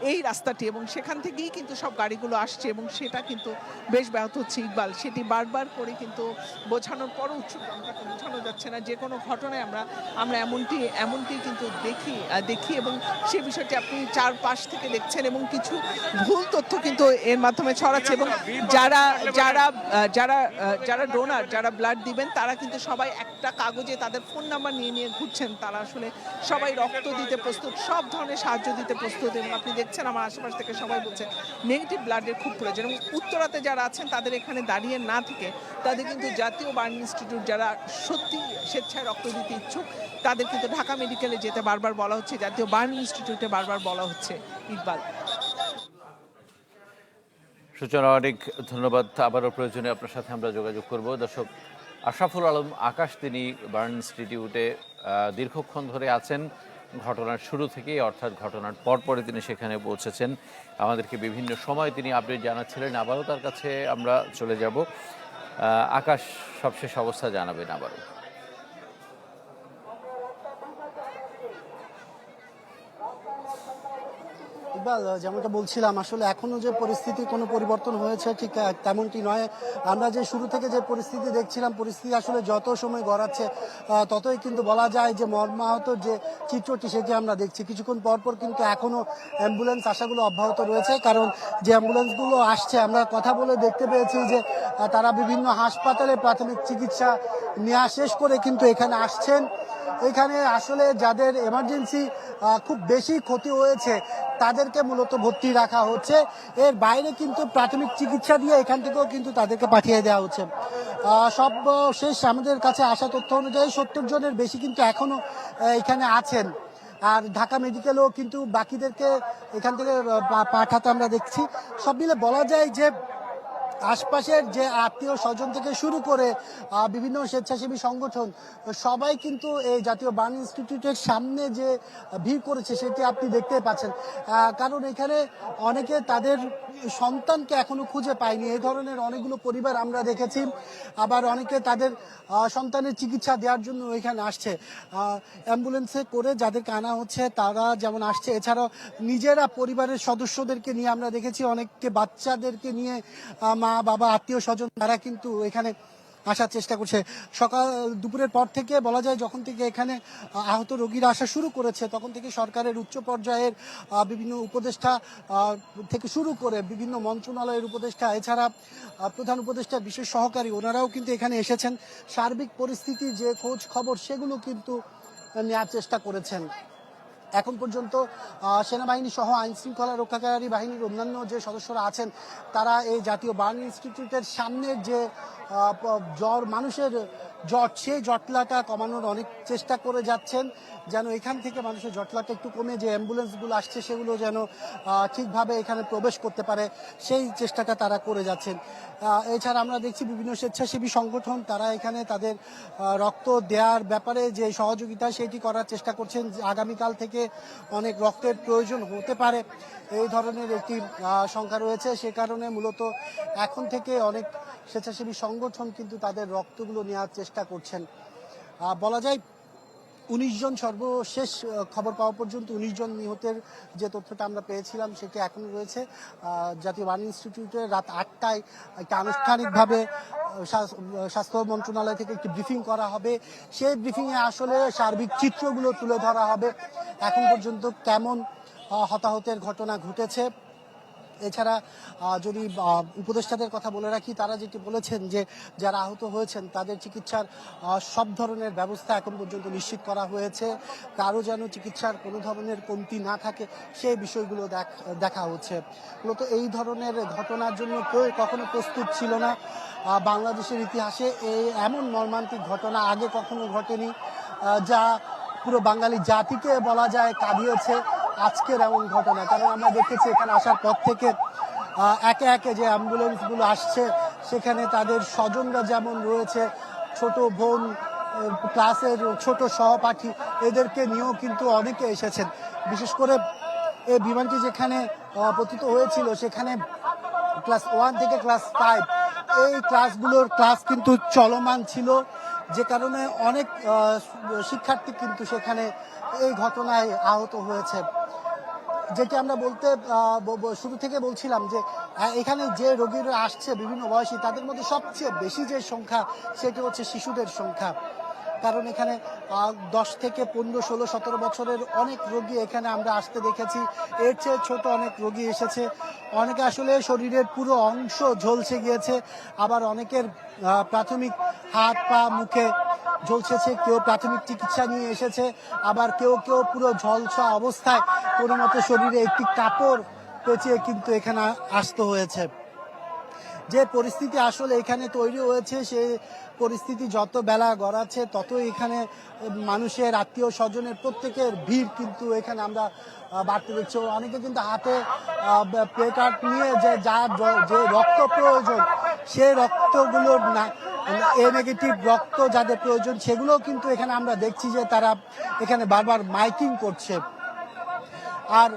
এই রাস্তাটি, এবং সেখান থেকেই কিন্তু সব গাড়িগুলো আসছে, এবং সেটা কিন্তু বেশ ব্যাহত হচ্ছে ইকবাল। সেটি বারবার করে কিন্তু বোঝানোর পরও উৎসুক জনতাকে বোঝানো যাচ্ছে না। যে কোনো ঘটনায় আমরা এমনটি কিন্তু দেখি এবং সেই বিষয়টি আপনি চারপাশ থেকে দেখছেন, এবং কিছু ভুল তথ্য কিন্তু এর মাধ্যমে ছড়াচ্ছে, এবং যারা ডোনার, যারা ব্লাড দিবেন, তারা কিন্তু সবাই একটা কাগজে তাদের ফোন নাম্বার নিয়ে ঘুরছেন। তারা আসলে সবাই রক্ত দিতে প্রস্তুত, সব ধরনের সাহায্য দিতে প্রস্তুত, এবং আপনি দেখছেন আমার আশেপাশ থেকে সবাই বলছে নেগেটিভ ব্লাডের খুব প্রয়োজন। এবং উত্তরাতে যারা আছেন তাদের এখানে দাঁড়িয়ে না থেকে তাদের কিন্তু জাতীয় বার্ন ইনস্টিটিউট, যারা সত্যি স্বেচ্ছায় রক্ত দিতে ইচ্ছুক, তাদের কিন্তু ঢাকা মেডিকেলে যেতে বারবার বলা হচ্ছে, জাতীয় বার্ন ইনস্টিটিউটে বারবার বলা হচ্ছে। ইকবাল, সূচনা অনেক ধন্যবাদ। আবারও প্রয়োজনে আপনার সাথে আমরা যোগাযোগ করব। দর্শক, আশরাফুল আলম আকাশ, তিনি বার্ন ইনস্টিটিউটে দীর্ঘক্ষণ ধরে আছেন ঘটনার শুরু থেকেই, অর্থাৎ ঘটনার পরপরই তিনি সেখানে পৌঁছেছেন। আমাদেরকে বিভিন্ন সময় তিনি আপডেট জানাচ্ছিলেন। আবারও তার কাছে আমরা চলে যাব। আকাশ, সবশেষ অবস্থা জানাবেন আবারও। ইকবাল, যেমনটা বলছিলাম, আসলে এখনো যে পরিস্থিতি কোনো পরিবর্তন হয়েছে ঠিক তেমনটি নয়। আমরা যে শুরু থেকে যে পরিস্থিতি দেখছিলাম, পরিস্থিতি আসলে যত সময় গড়াচ্ছে ততই কিন্তু বলা যায় যে মর্মাহত যে চিত্রটি সেটি আমরা দেখছি। কিছুক্ষণ পরপর কিন্তু এখনো অ্যাম্বুলেন্স আসাগুলো অব্যাহত রয়েছে, কারণ যে অ্যাম্বুলেন্সগুলো আসছে, আমরা কথা বলে দেখতে পেয়েছি যে তারা বিভিন্ন হাসপাতালে প্রাথমিক চিকিৎসা নেওয়া শেষ করে কিন্তু এখানে আসছেন। এখানে আসলে যাদের এমার্জেন্সি খুব বেশি ক্ষতি হয়েছে তাদেরকে মূলত ভর্তি রাখা হচ্ছে। এর বাইরে কিন্তু প্রাথমিক চিকিৎসা দিয়ে এখান থেকেও কিন্তু তাদেরকে পাঠিয়ে দেওয়া হচ্ছে। সব শেষ আমাদের কাছে আসা তথ্য অনুযায়ী 70 জনের বেশি কিন্তু এখনো এখানে আছেন। আর ঢাকা মেডিকেলও কিন্তু বাকিদেরকে এখান থেকে পাঠাতে আমরা দেখছি। সব মিলে বলা যায় যে আশপাশের যে আত্মীয় স্বজন থেকে শুরু করে বিভিন্ন স্বেচ্ছাসেবী সংগঠন সবাই কিন্তু এই জাতীয় বার্ন ইনস্টিটিউটের সামনে যে ভিড় করেছে সেটি আপনি দেখতে পাচ্ছেন। কারণ এখানে অনেকে তাদের সন্তানকে এখনো খুঁজে পায়নি, এই ধরনের অনেকগুলো পরিবার আমরা দেখেছি। আবার অনেকে তাদের সন্তানের চিকিৎসা দেওয়ার জন্য এখানে আসছে। অ্যাম্বুলেন্সে করে যাদেরকে আনা হচ্ছে তারা যেমন আসছে, এছাড়াও নিজেরা পরিবারের সদস্যদেরকে নিয়ে আমরা দেখেছি, অনেককে বাচ্চাদেরকে নিয়ে মা বাবা আত্মীয় স্বজন তারা কিন্তু এখানে আসার চেষ্টা করছে। দুপুরের পর থেকে বলা যায়, যখন থেকে এখানে আহত রোগীরা আসা শুরু করেছে তখন থেকে সরকারের উচ্চ পর্যায়ের বিভিন্ন উপদেষ্টা থেকে শুরু করে বিভিন্ন মন্ত্রণালয়ের উপদেষ্টা, এছাড়া প্রধান উপদেষ্টা বিশেষ সহকারী, ওনারাও কিন্তু এখানে এসেছেন। সার্বিক পরিস্থিতির যে খোঁজ খবর সেগুলো কিন্তু নেওয়ার চেষ্টা করেছেন। এখন পর্যন্ত সেনাবাহিনী সহ আইন শৃঙ্খলা রক্ষাকারী বাহিনীর অন্যান্য যে সদস্যরা আছেন তারা এই জাতীয় বার্ন ইনস্টিটিউটের সামনের যে মানুষের জট, সেই জটলাটা কমানোর অনেক চেষ্টা করে যাচ্ছেন, যেন এখান থেকে মানুষের জটলাটা একটু কমে, যে অ্যাম্বুলেন্সগুলো আসছে সেগুলো যেন ঠিকভাবে এখানে প্রবেশ করতে পারে, সেই চেষ্টাটা তারা করে যাচ্ছেন। এছাড়া আমরা দেখছি বিভিন্ন স্বেচ্ছাসেবী সংগঠন তারা এখানে তাদের রক্ত দেওয়ার ব্যাপারে যে সহযোগিতা সেটি করার চেষ্টা করছেন। আগামীকাল থেকে অনেক রক্তের প্রয়োজন হতে পারে, এই ধরনের একটি সংখ্যা রয়েছে। সে কারণে মূলত এখন থেকে অনেক স্বেচ্ছাসেবী সংগঠন কিন্তু তাদের রক্তগুলো নেওয়ার চেষ্টা করছেন। বলা যায় 19 জন, সর্বশেষ খবর পাওয়া পর্যন্ত 19 জন নিহতের যে তথ্যটা আমরা পেয়েছিলাম সেটি এখনো রয়েছে। জাতীয় বার্ন ইনস্টিটিউটে রাত 8টায় একটা আনুষ্ঠানিকভাবে স্বাস্থ্য মন্ত্রণালয় থেকে একটি ব্রিফিং করা হবে। সেই ব্রিফিংয়ে আসলে সার্বিক চিত্রগুলো তুলে ধরা হবে, এখন পর্যন্ত কেমন হতাহতের ঘটনা ঘটেছে। এছাড়া যদি উপদেষ্টাদের কথা বলে রাখি, তারা যেটি বলেছেন যে যারা আহত হয়েছেন তাদের চিকিৎসার সব ধরনের ব্যবস্থা এখন পর্যন্ত নিশ্চিত করা হয়েছে। কারো যেন চিকিৎসার কোনো ধরনের কমতি না থাকে সেই বিষয়গুলো দেখা হচ্ছে। মূলত এই ধরনের ঘটনার জন্য কেউ কখনো প্রস্তুত ছিল না। বাংলাদেশের ইতিহাসে এমন মর্মান্তিক ঘটনা আগে কখনো ঘটেনি, যা পুরো বাঙালি জাতিকে বলা যায় কাঁদিয়েছে আজকের এমন ঘটনা। কারণ আমরা দেখেছি এখানে আসার পর থেকে একে একে যে অ্যাম্বুলেন্সগুলো আসছে সেখানে তাদের স্বজনরা যেমন রয়েছে, ছোট বোন, ক্লাসের ছোট সহপাঠী, এদেরকে নিয়েও কিন্তু অনেকে এসেছেন। বিশেষ করে এই বিমানটি যেখানে পতিত হয়েছিল সেখানে ক্লাস 1 থেকে ক্লাস 5 এই ক্লাসগুলোর ক্লাস কিন্তু চলমান ছিল, যে কারণে অনেক শিক্ষার্থী কিন্তু সেখানে এই ঘটনায় আহত হয়েছে। যেটি আমরা শুরু থেকে বলছিলাম যে এখানে যে রোগীরা আসছে বিভিন্ন বয়সী, তাদের মধ্যে সবচেয়ে বেশি যে সংখ্যা সেটি হচ্ছে শিশুদের সংখ্যা। কারণ এখানে 10 থেকে 15, 16, 17 বছরের অনেক রোগী এখানে আমরা আসতে দেখেছি। এর চেয়ে ছোট অনেক রোগী এসেছে। অনেকে আসলে শরীরের পুরো অংশ ঝলসে গিয়েছে, আবার অনেকের প্রাথমিক হাত পা মুখে ঝলসেছে, কেউ প্রাথমিক চিকিৎসা নিয়ে এসেছে, আবার কেউ কেউ পুরো ঝলসা অবস্থায় কোনো মতো শরীরে একটি কাপড় পেঁচিয়ে কিন্তু এখানে আসতে হয়েছে। যে পরিস্থিতি আসলে এখানে তৈরি হয়েছে, সেই পরিস্থিতি যত বেলা গড়াচ্ছে ততই এখানে মানুষের আত্মীয় স্বজনের প্রত্যেকের ভিড় কিন্তু এখানে আমরা বাড়তে দেখছি। অনেকে কিন্তু হাতে প্লে কার্ড নিয়ে যে রক্ত প্রয়োজন, সেই রক্তগুলোর না এ নেগেটিভ রক্ত যাদের প্রয়োজন, সেগুলো কিন্তু এখানে আমরা দেখছি যে তারা এখানে বারবার মাইকিং করছে। আর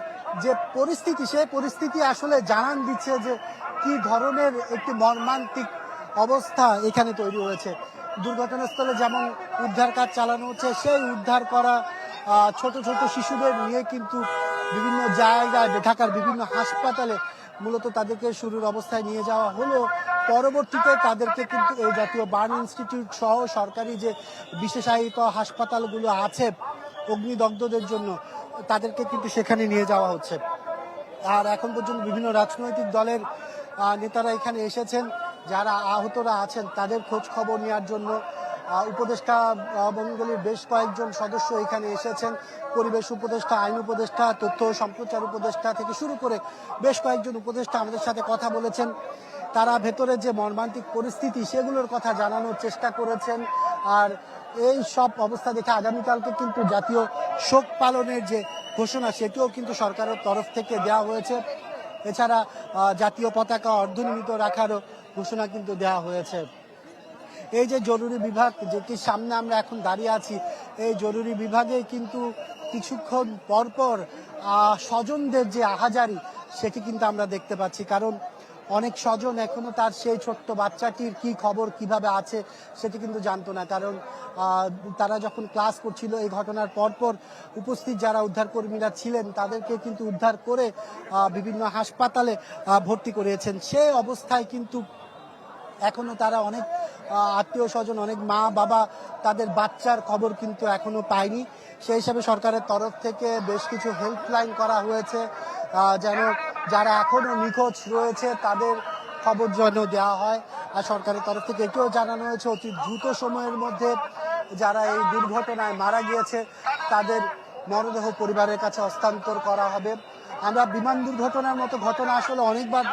যে পরিস্থিতি, সেই পরিস্থিতি আসলে জানান দিচ্ছে যে কি ধরনের একটি মর্মান্তিক অবস্থা এখানে তৈরি হয়েছে। দুর্ঘটনাস্থলে যেমন উদ্ধার কাজ চালানো হচ্ছে, সেই উদ্ধার করা ছোট ছোট শিশুদের নিয়ে কিন্তু বিভিন্ন জায়গায় ঢাকার বিভিন্ন হাসপাতালে মূলত তাদেরকে শুরুর অবস্থায় নিয়ে যাওয়া হলো। পরবর্তীতে তাদেরকে কিন্তু এই জাতীয় বার্ন ইনস্টিটিউট সহ সরকারি যে বিশেষায়িত হাসপাতালগুলো আছে অগ্নিদগ্ধদের জন্য, তাদেরকে কিন্তু সেখানে নিয়ে যাওয়া হচ্ছে। আর এখন পর্যন্ত বিভিন্ন রাজনৈতিক দলের নেতারা এখানে এসেছেন, যারা আহতরা আছেন তাদের খোঁজ খবর নেওয়ার জন্য। উপদেষ্টা মণ্ডলীর বেশ কয়েকজন সদস্য এখানে এসেছেন। পরিবেশ উপদেষ্টা, আইন উপদেষ্টা, তথ্য ও সম্প্রচার উপদেষ্টা থেকে শুরু করে বেশ কয়েকজন উপদেষ্টা আমাদের সাথে কথা বলেছেন। তারা ভেতরে যে মর্মান্তিক পরিস্থিতি সেগুলোর কথা জানানোর চেষ্টা করেছেন। আর এই সব অবস্থা দেখে আগামীকালকে কিন্তু জাতীয় শোক পালনের যে ঘোষণা, সেটিও কিন্তু সরকারের তরফ থেকে দেওয়া হয়েছে। এছাড়া জাতীয় পতাকা অর্ধনিমিত রাখারও ঘোষণা কিন্তু দেওয়া হয়েছে। এই যে জরুরি বিভাগ যেটির সামনে আমরা এখন দাঁড়িয়ে আছি, এই জরুরি বিভাগে কিন্তু কিছুক্ষণ পরপর স্বজনদের যে আহাজারি সেটি কিন্তু আমরা দেখতে পাচ্ছি। কারণ অনেক স্বজন এখনো তার সেই ছোট্ট বাচ্চাটির কি খবর, কিভাবে আছে সেটি কিন্তু জানতো না। কারণ তারা যখন ক্লাস করছিল এই ঘটনার পরপর উপস্থিত যারা উদ্ধারকর্মীরা ছিলেন তাদেরকে কিন্তু উদ্ধার করে বিভিন্ন হাসপাতালে ভর্তি করিয়েছেন। সেই অবস্থায় কিন্তু এখনো তারা অনেক আত্মীয় স্বজন, অনেক মা বাবা তাদের বাচ্চার খবর কিন্তু এখনো পায়নি। সেই হিসাবে সরকারের তরফ থেকে বেশ কিছু হেল্পলাইন করা হয়েছে, যেন যারা এখনো নিখোঁজ রয়েছে তাদের খবর যেন দেওয়া হয়। আর সরকারের তরফ থেকে এটিও জানানো হয়েছে অতি দ্রুত সময়ের মধ্যে যারা এই দুর্ঘটনায় মারা গিয়েছে তাদের মরদেহ পরিবারের কাছে হস্তান্তর করা হবে। আমরা বিমান দুর্ঘটনার মতো ঘটনা আসলে অনেকবার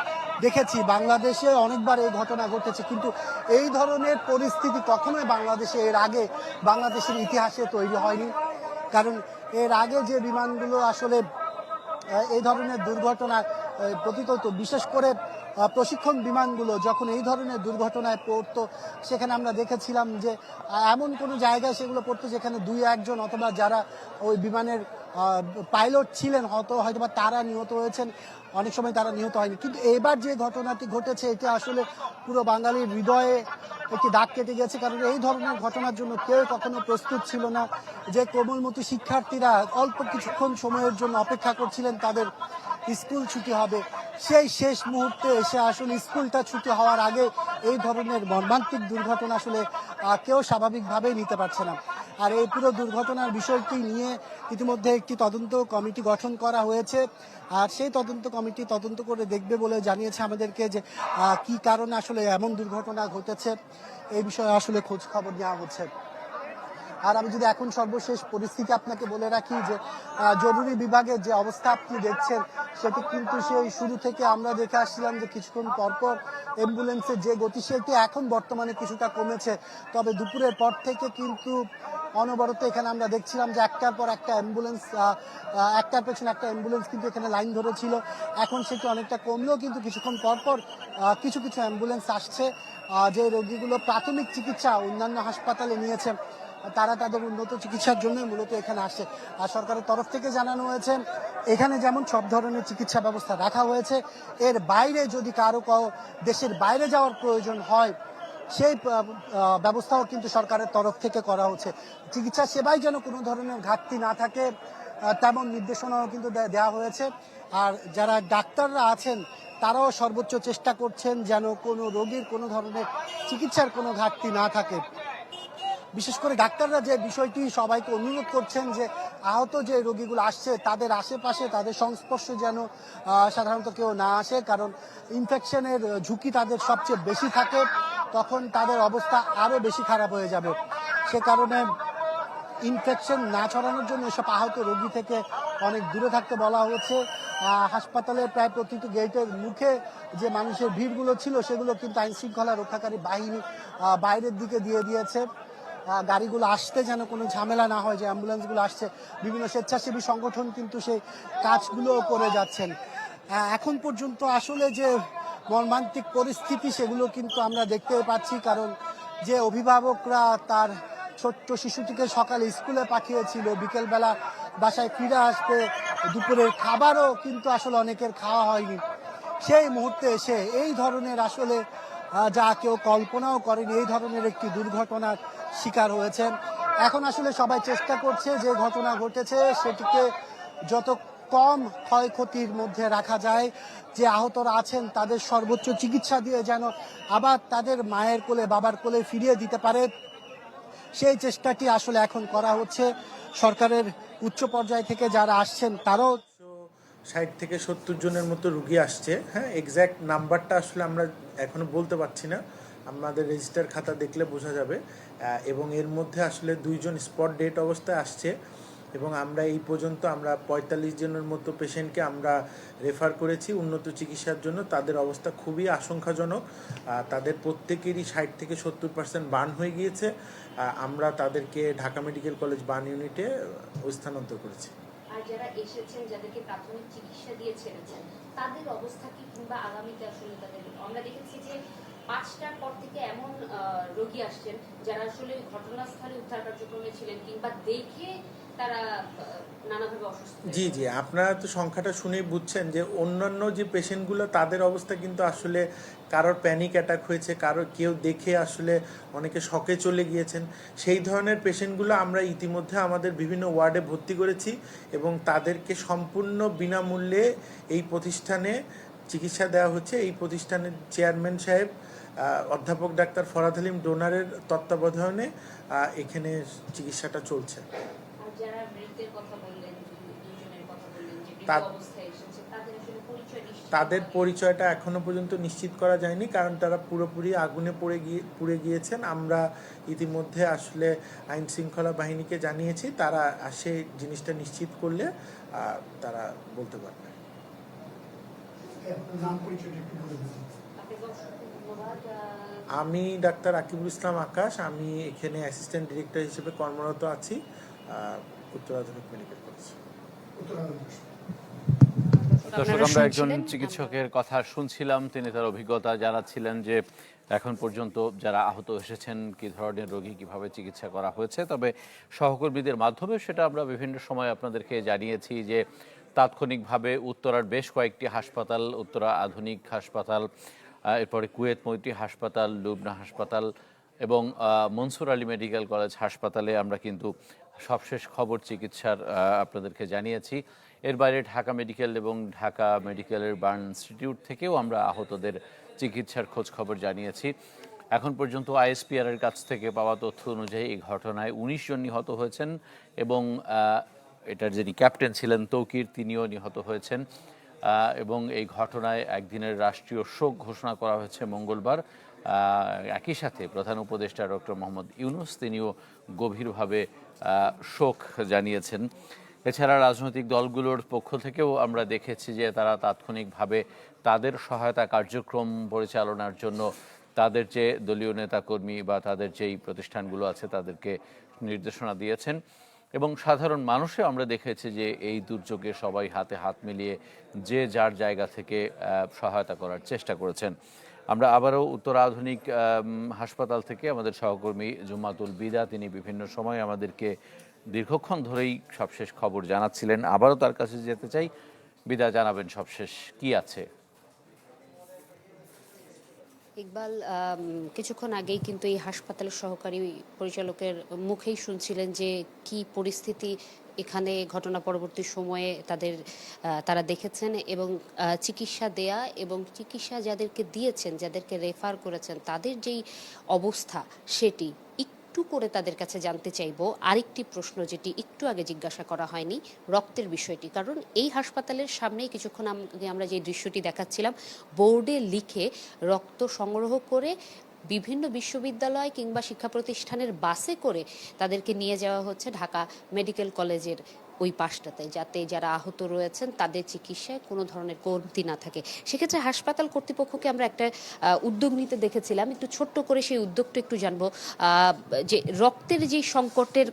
দেখেছি, বাংলাদেশে অনেকবার এই ঘটনা ঘটেছে, কিন্তু এই ধরনের পরিস্থিতি কখনোই বাংলাদেশে এর আগে বাংলাদেশের ইতিহাসে তৈরি হয়নি। কারণ এর আগে যে বিমানগুলো আসলে এই ধরনের দুর্ঘটনায় পতিত হতো, বিশেষ করে প্রশিক্ষণ বিমানগুলো যখন এই ধরনের দুর্ঘটনায় পড়তো, সেখানে আমরা দেখেছিলাম যে এমন কোনো জায়গায় সেগুলো পড়তো যেখানে 2-1 জন অথবা যারা ওই বিমানের পাইলট ছিলেন হয়তো বা তারা নিহত হয়েছেন, অনেক সময় তারা নিহত হয়নি। কিন্তু এবার যে ঘটনাটি ঘটেছে এটা আসলে পুরো বাঙালির হৃদয়ে একটি দাগ কেটে গেছে। কারণ এই ধরনের ঘটনার জন্য কেউ কখনো প্রস্তুত ছিল না। যে কোমলমতি শিক্ষার্থীরা অল্প কিছুক্ষণ সময়ের জন্য অপেক্ষা করছিলেন তাদের স্কুল ছুটি হবে, সেই শেষ মুহূর্তে এসে আসলে স্কুলটা ছুটি হওয়ার আগে এই ধরনের মর্মান্তিক দুর্ঘটনা আসলে কেউ স্বাভাবিকভাবেই নিতে পারছে না। আর এই পুরো দুর্ঘটনার বিষয়টি নিয়ে ইতিমধ্যে একটি তদন্ত কমিটি গঠন করা হয়েছে। আর সেই তদন্ত কমিটি তদন্ত করে দেখবে বলে জানিয়েছে আমাদেরকে যে কি কারণে আসলে এমন দুর্ঘটনা ঘটেছে, এই বিষয়ে আসলে খোঁজ খবর নেওয়া হচ্ছে। আর আমি যদি এখন সর্বশেষ পরিস্থিতি আপনাকে বলে রাখি যে জরুরি বিভাগের যে অবস্থা আপনি দেখছেন সেটি কিন্তু সেই শুরু থেকে আমরা দেখে আসছিলাম যে কিছুক্ষণ পরপর অ্যাম্বুলেন্সের যে গতি সেটি এখন বর্তমানে কিছুটা কমেছে। তবে দুপুরের পর থেকে কিন্তু অনবরত এখানে আমরা দেখছিলাম যে একটার পর একটা অ্যাম্বুলেন্স, একটার পেছনে একটা অ্যাম্বুলেন্স কিন্তু এখানে লাইন ধরেছিল। এখন সেটি অনেকটা কমলেও কিন্তু কিছুক্ষণ পর পর কিছু কিছু অ্যাম্বুলেন্স আসছে, যে রোগীগুলো প্রাথমিক চিকিৎসা অন্যান্য হাসপাতালে নিয়েছে তারা তাদের উন্নত চিকিৎসার জন্য মূলত এখানে আসছে। আর সরকারের তরফ থেকে জানানো হয়েছে এখানে যেমন সব ধরনের চিকিৎসা ব্যবস্থা রাখা হয়েছে, এর বাইরে যদি কারো দেশের বাইরে যাওয়ার প্রয়োজন হয় সেই ব্যবস্থাও কিন্তু সরকারের তরফ থেকে করা হচ্ছে। চিকিৎসা সেবায় যেন কোনো ধরনের ঘাটতি না থাকে তেমন নির্দেশনাও কিন্তু দেওয়া হয়েছে। আর যারা ডাক্তাররা আছেন তারাও সর্বোচ্চ চেষ্টা করছেন যেন কোনো রোগীর কোনো ধরনের চিকিৎসার কোনো ঘাটতি না থাকে। বিশেষ করে ডাক্তাররা যে বিষয়টি সবাইকে অনুরোধ করছেন যে আহত যে রোগীগুলো আসছে তাদের আশেপাশে তাদের সংস্পর্শে যেন সাধারণত কেউ না আসে, কারণ ইনফেকশনের ঝুঁকি তাদের সবচেয়ে বেশি থাকে, তখন তাদের অবস্থা আরও বেশি খারাপ হয়ে যাবে। সে কারণে ইনফেকশন না ছড়ানোর জন্য এসব আহত রোগী থেকে অনেক দূরে থাকতে বলা হচ্ছে। হাসপাতালের প্রায় প্রতিটি গেটের মুখে যে মানুষের ভিড়গুলো ছিল সেগুলো কিন্তু আইন শৃঙ্খলা রক্ষাকারী বাহিনী বাইরের দিকে দিয়ে দিয়েছে। গাড়িগুলো আসতে যেন কোনো ঝামেলা না হয়, যে অ্যাম্বুলেন্সগুলো আসছে বিভিন্ন স্বেচ্ছাসেবী সংগঠন কিন্তু সেই কাজগুলো করে যাচ্ছেন। এখন পর্যন্ত আসলে যে মর্মান্তিক পরিস্থিতি সেগুলো কিন্তু আমরা দেখতে পাচ্ছি, কারণ যে অভিভাবকরা তার ছোট্ট শিশুটিকে সকালে স্কুলে পাঠিয়েছিল, বিকেলবেলা বাসায় ফিরে আসবে, দুপুরের খাবারও কিন্তু আসলে অনেকের খাওয়া হয়নি, সেই মুহূর্তে এসে এই ধরনের আসলে যা কেউ কল্পনাও করেনি এই ধরনের একটি দুর্ঘটনার শিকার হয়েছেন। এখন আসলে সবাই চেষ্টা করছে যে ঘটনা ঘটেছে সেটিকে যত কম ক্ষয়ক্ষতির মধ্যে রাখা যায়, যে আহতরা আছেন তাদের সর্বোচ্চ চিকিৎসা দিয়ে যেন আবার তাদের মায়ের কোলে বাবার কোলে ফিরিয়ে দিতে পারে, সেই চেষ্টাটি আসলে এখন করা হচ্ছে। সরকারের উচ্চ পর্যায় থেকে যারা আসছেন তারাও 60 থেকে 70 জনের মতো রুগী আসছে। হ্যাঁ, এক্স্যাক্ট নাম্বারটা আসলে আমরা এখনো বলতে পারছি না, আমাদের রেজিস্টার খাতা দেখলে বোঝা যাবে। এবং এর মধ্যে আসলে 2 জন স্পট ডেট অবস্থায় আসছে, এবং আমরা এই পর্যন্ত আমরা 45 জনের মতো পেশেন্টকে আমরা রেফার করেছি উন্নত চিকিৎসার জন্য। তাদের অবস্থা খুবই আশঙ্কাজনক, তাদের প্রত্যেকেরই 60 থেকে 70% বার্ন হয়ে গিয়েছে। আমরা তাদেরকে ঢাকা মেডিকেল কলেজ বার্ন ইউনিটে স্থানান্তর করেছি। আর যারা এসেছেন যাদেরকে প্রাথমিক চিকিৎসা দিয়ে ছেড়েছেন তাদের অবস্থা কি, কিংবা আগামীতে আসলে তাদের, আমরা দেখেছি যে 5টার পর থেকে এমন রোগী আসছেন যারা আসলে ঘটনাস্থলে উদ্ধার কার্যক্রমে ছিলেন কিংবা দেখে তারা নানাভাবে অসুস্থ। জি জি, আপনারা তো সংখ্যাটা শুনেই বুঝছেন যে অন্যান্য যে পেশেন্টগুলো তাদের অবস্থা কিন্তু আসলে কারোর প্যানিক অ্যাটাক হয়েছে, কেউ দেখে আসলে অনেকে শকে চলে গিয়েছেন। সেই ধরনের পেশেন্টগুলো আমরা ইতিমধ্যে আমাদের বিভিন্ন ওয়ার্ডে ভর্তি করেছি এবং তাদেরকে সম্পূর্ণ বিনামূল্যে এই প্রতিষ্ঠানে চিকিৎসা দেওয়া হচ্ছে। এই প্রতিষ্ঠানের চেয়ারম্যান সাহেব অধ্যাপক ডাক্তার ফরাদ হালিম ডোনারের তত্ত্বাবধানে এখানে চিকিৎসাটা চলছে। যারা মৃতের কথা বললেন, দুজনের কথা বললেন যে মৃত অবস্থায় এসেছে, তাদের পরিচয়টা এখনো পর্যন্ত নিশ্চিত করা যায়নি, কারণ তারা পুরোপুরি আগুনে পুড়ে গিয়েছেন। আমরা ইতিমধ্যে আসলে আইন শৃঙ্খলা বাহিনীকে জানিয়েছি, তারা আসে জিনিসটা নিশ্চিত করলে তারা বলতে পারবে। আমি ডাক্তার আকিবুল ইসলাম আকাশ, আমি এখানে অ্যাসিস্ট্যান্ট ডিরেক্টর হিসেবে কর্মরত আছি উত্তর আধুনিক মেডিকেল কলেজ। দর্শক, আমরা একজন চিকিৎসকের কথা শুনছিলাম, তিনি তার অভিজ্ঞতা জানাচ্ছিলেন যে এখন পর্যন্ত যারা আহত এসেছেন কী ধরনের রোগী কিভাবে চিকিৎসা করা হয়েছে। তবে সহকর্মীদের মাধ্যমে সেটা আমরা বিভিন্ন সময় আপনাদেরকে জানিয়েছি যে তাৎক্ষণিকভাবে উত্তরার বেশ কয়েকটি হাসপাতাল, উত্তরা আধুনিক হাসপাতাল, এরপরে কুয়েত মৈত্রী হাসপাতাল, লুবনা হাসপাতাল এবং মনসুর আলী মেডিকেল কলেজ হাসপাতালে আমরা কিন্তু সবশেষ খবর চিকিৎসার আপনাদেরকে জানিয়েছি। এর বাইরে ঢাকা মেডিকেল এবং ঢাকা মেডিকেলের বার্ন ইনস্টিটিউট থেকেও আমরা আহতদের চিকিৎসার খোঁজ খবর জানিয়েছি। এখন পর্যন্ত আইএসপিআর এর কাছ থেকে পাওয়া তথ্য অনুযায়ী এই ঘটনায় 19 জন নিহত হয়েছেন এবং এটার যিনি ক্যাপ্টেন ছিলেন তৌকির, তিনিও নিহত হয়েছেন। এবং এই ঘটনায় একদিনের রাষ্ট্রীয় শোক ঘোষণা করা হয়েছে মঙ্গলবার। একই সাথে প্রধান উপদেষ্টা ডক্টর মোহাম্মদ ইউনূস তিনিও গভীরভাবে শোক জানিয়েছেন। এছাড়া রাজনৈতিক দলগুলোর পক্ষ থেকেও আমরা দেখেছি যে তারা তাৎক্ষণিকভাবে তাদের সহায়তা কার্যক্রম পরিচালনার জন্য তাদের যে দলীয় নেতাকর্মী বা তাদের যেই প্রতিষ্ঠানগুলো আছে তাদেরকে নির্দেশনা দিয়েছেন এবং সাধারণ মানুষে আমরা দেখেছি যে এই দুর্যোগে সবাই হাতে হাত মিলিয়ে যে যার জায়গা থেকে সহায়তা করার চেষ্টা করেছেন। আমরা আবারও উত্তরা আধুনিক হাসপাতাল থেকে আমাদের সহকর্মী জুম্মাতুল বিদা, তিনি বিভিন্ন সময় আমাদেরকে দীর্ঘক্ষণ ধরেই সবশেষ খবর জানাচ্ছিলেন। আবারও তার কাছে যেতে চাই। বিদা, জানাবেন সবশেষ কি আছে? ইকবাল, কিছুক্ষণ আগেই কিন্তু এই হাসপাতালের সহকারী পরিচালকের মুখেই শুনছিলেন যে কি পরিস্থিতি এখানে ঘটনা পরবর্তী সময়ে তারা দেখেছেন এবং চিকিৎসা দেয়া এবং চিকিৎসা যাদেরকে দিয়েছেন, যাদেরকে রেফার করেছেন, তাদের যেই অবস্থা সেটি একটু করে তাদের কাছে জানতে চাইবো। আরেকটি প্রশ্ন যেটি একটু আগে জিজ্ঞাসা করা হয়নি, রক্তের বিষয়টি, কারণ এই হাসপাতালের সামনেই কিছুক্ষণ আগে আমরা যে দৃশ্যটি দেখাচ্ছিলাম, বোর্ডে লিখে রক্ত সংগ্রহ করে বিভিন্ন বিশ্ববিদ্যালয় কিংবা শিক্ষা প্রতিষ্ঠানের বাসে করে তাদেরকে নিয়ে যাওয়া হচ্ছে ঢাকা মেডিকেল কলেজের ওই পাশটাতে, যাতে যারা আহত রয়েছেন তাদের চিকিৎসায় কোনো ধরনের কমতি না থাকে। সেক্ষেত্রে হাসপাতাল কর্তৃপক্ষকে আমরা একটা উদ্যোগ নিতে দেখেছিলাম। একটু ছোট্ট করে সেই উদ্যোগটা একটু জানবো, যে রক্তের যে সংকটের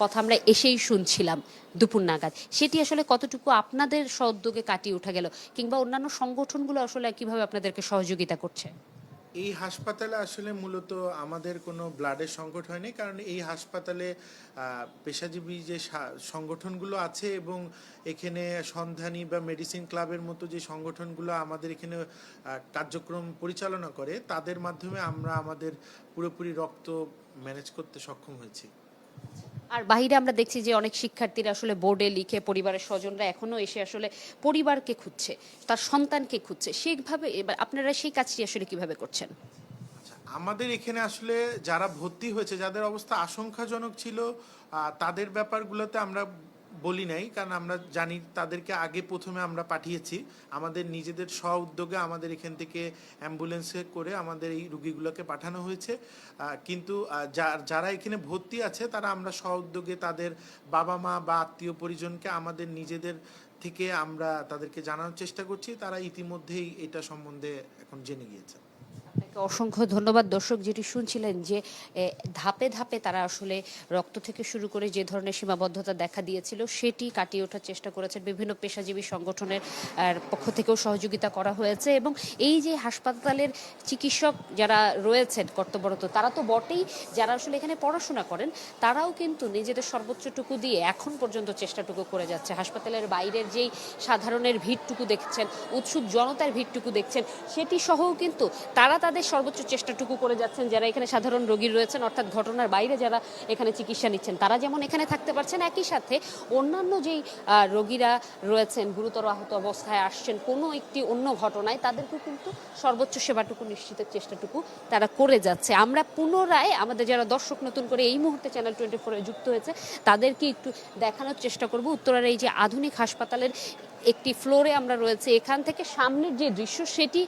কথা আমরা এসেই শুনছিলাম দুপুর নাগাদ, সেটি আসলে কতটুকু আপনাদের সদ্যোগে কাটিয়ে ওঠা গেল, কিংবা অন্যান্য সংগঠনগুলো আসলে কিভাবে আপনাদেরকে সহযোগিতা করছে? এই হাসপাতালে আসলে মূলত আমাদের কোনো ব্লাডের সংকট হয়নি, কারণ এই হাসপাতালে পেশাজীবী যে সংগঠনগুলো আছে এবং এখানে সন্ধানী বা মেডিসিন ক্লাবের মতো যে সংগঠনগুলো আমাদের এখানে কার্যক্রম পরিচালনা করে, তাদের মাধ্যমে আমরা আমাদের পুরোপুরি রক্ত ম্যানেজ করতে সক্ষম হয়েছি। আর বাহিরে আমরা দেখছি যে অনেক শিক্ষার্থীরা আসলে বোর্ডে লিখে, পরিবারের স্বজনরা এখনো এসে আসলে পরিবারকে খুঁজছে, তার সন্তানকে খুঁজছে, সেইভাবে এবার আপনারা সেই কাজটি আসলে কিভাবে করছেন? আমাদের এখানে আসলে যারা ভর্তি হয়েছে, যাদের অবস্থা আশঙ্কাজনক ছিল, তাদের ব্যাপারগুলোতে আমরা বলি নাই, কারণ আমরা জানি তাদেরকে আগে প্রথমে আমরা পাঠিয়েছি আমাদের নিজেদের স্ব উদ্যোগে। আমাদের এখান থেকে অ্যাম্বুলেন্সে করে আমাদের এই রুগীগুলোকে পাঠানো হয়েছে, কিন্তু যারা এখানে ভর্তি আছে তারা আমরা স্ব উদ্যোগে তাদের বাবা মা বা আত্মীয় পরিজনকে আমাদের নিজেদের থেকে আমরা তাদেরকে জানানোর চেষ্টা করছি। তারা ইতিমধ্যেই এটা সম্বন্ধে এখন জেনে গিয়েছে। অসংখ্য ধন্যবাদ। দর্শক, যেটি শুনছিলেন যে ধাপে ধাপে তারা আসলে রক্ত থেকে শুরু করে যে ধরনের সীমাবদ্ধতা দেখা দিয়েছিল সেটি কাটিয়ে ওঠার চেষ্টা করেছেন। বিভিন্ন পেশাজীবী সংগঠনের পক্ষ থেকেও সহযোগিতা করা হয়েছে এবং এই যে হাসপাতালের চিকিৎসক যারা রয়েছেন কর্তব্যরত, তারা তো বটেই, যারা আসলে এখানে পড়াশোনা করেন তারাও কিন্তু নিজেদের সর্বোচ্চটুকু দিয়ে এখন পর্যন্ত চেষ্টাটুকু করে যাচ্ছে। হাসপাতালের বাইরের যেই সাধারণের ভিড়টুকু দেখছেন, উৎসুক জনতার ভিড়টুকু দেখছেন, সেটি সহও কিন্তু তারা তাদের সর্বোচ্চ চেষ্টাটুকু করে যাচ্ছেন। যারা এখানে সাধারণ রোগী রয়েছেন, অর্থাৎ ঘটনার বাইরে যারা এখানে চিকিৎসা নিচ্ছেন, তারা যেমন এখানে থাকতে পারছেন, একই সাথে অন্যান্য যেই রোগীরা রয়েছেন গুরুতর আহত অবস্থায় আসছেন কোনো একটি অন্য ঘটনায়, তাদেরকে কিন্তু সর্বোচ্চ সেবাটুকু নিশ্চিতের চেষ্টাটুকু তারা করে যাচ্ছে। আমরা পুনরায় আমাদের যারা দর্শক নতুন করে এই মুহূর্তে চ্যানেল 24 এ যুক্ত হয়েছে তাদেরকে একটু দেখানোর চেষ্টা করব উত্তরার এই যে আধুনিক হাসপাতালের একটি ফ্লোরে আমরা রয়েছে। এখান থেকে সামনের যে দৃশ্য সেটি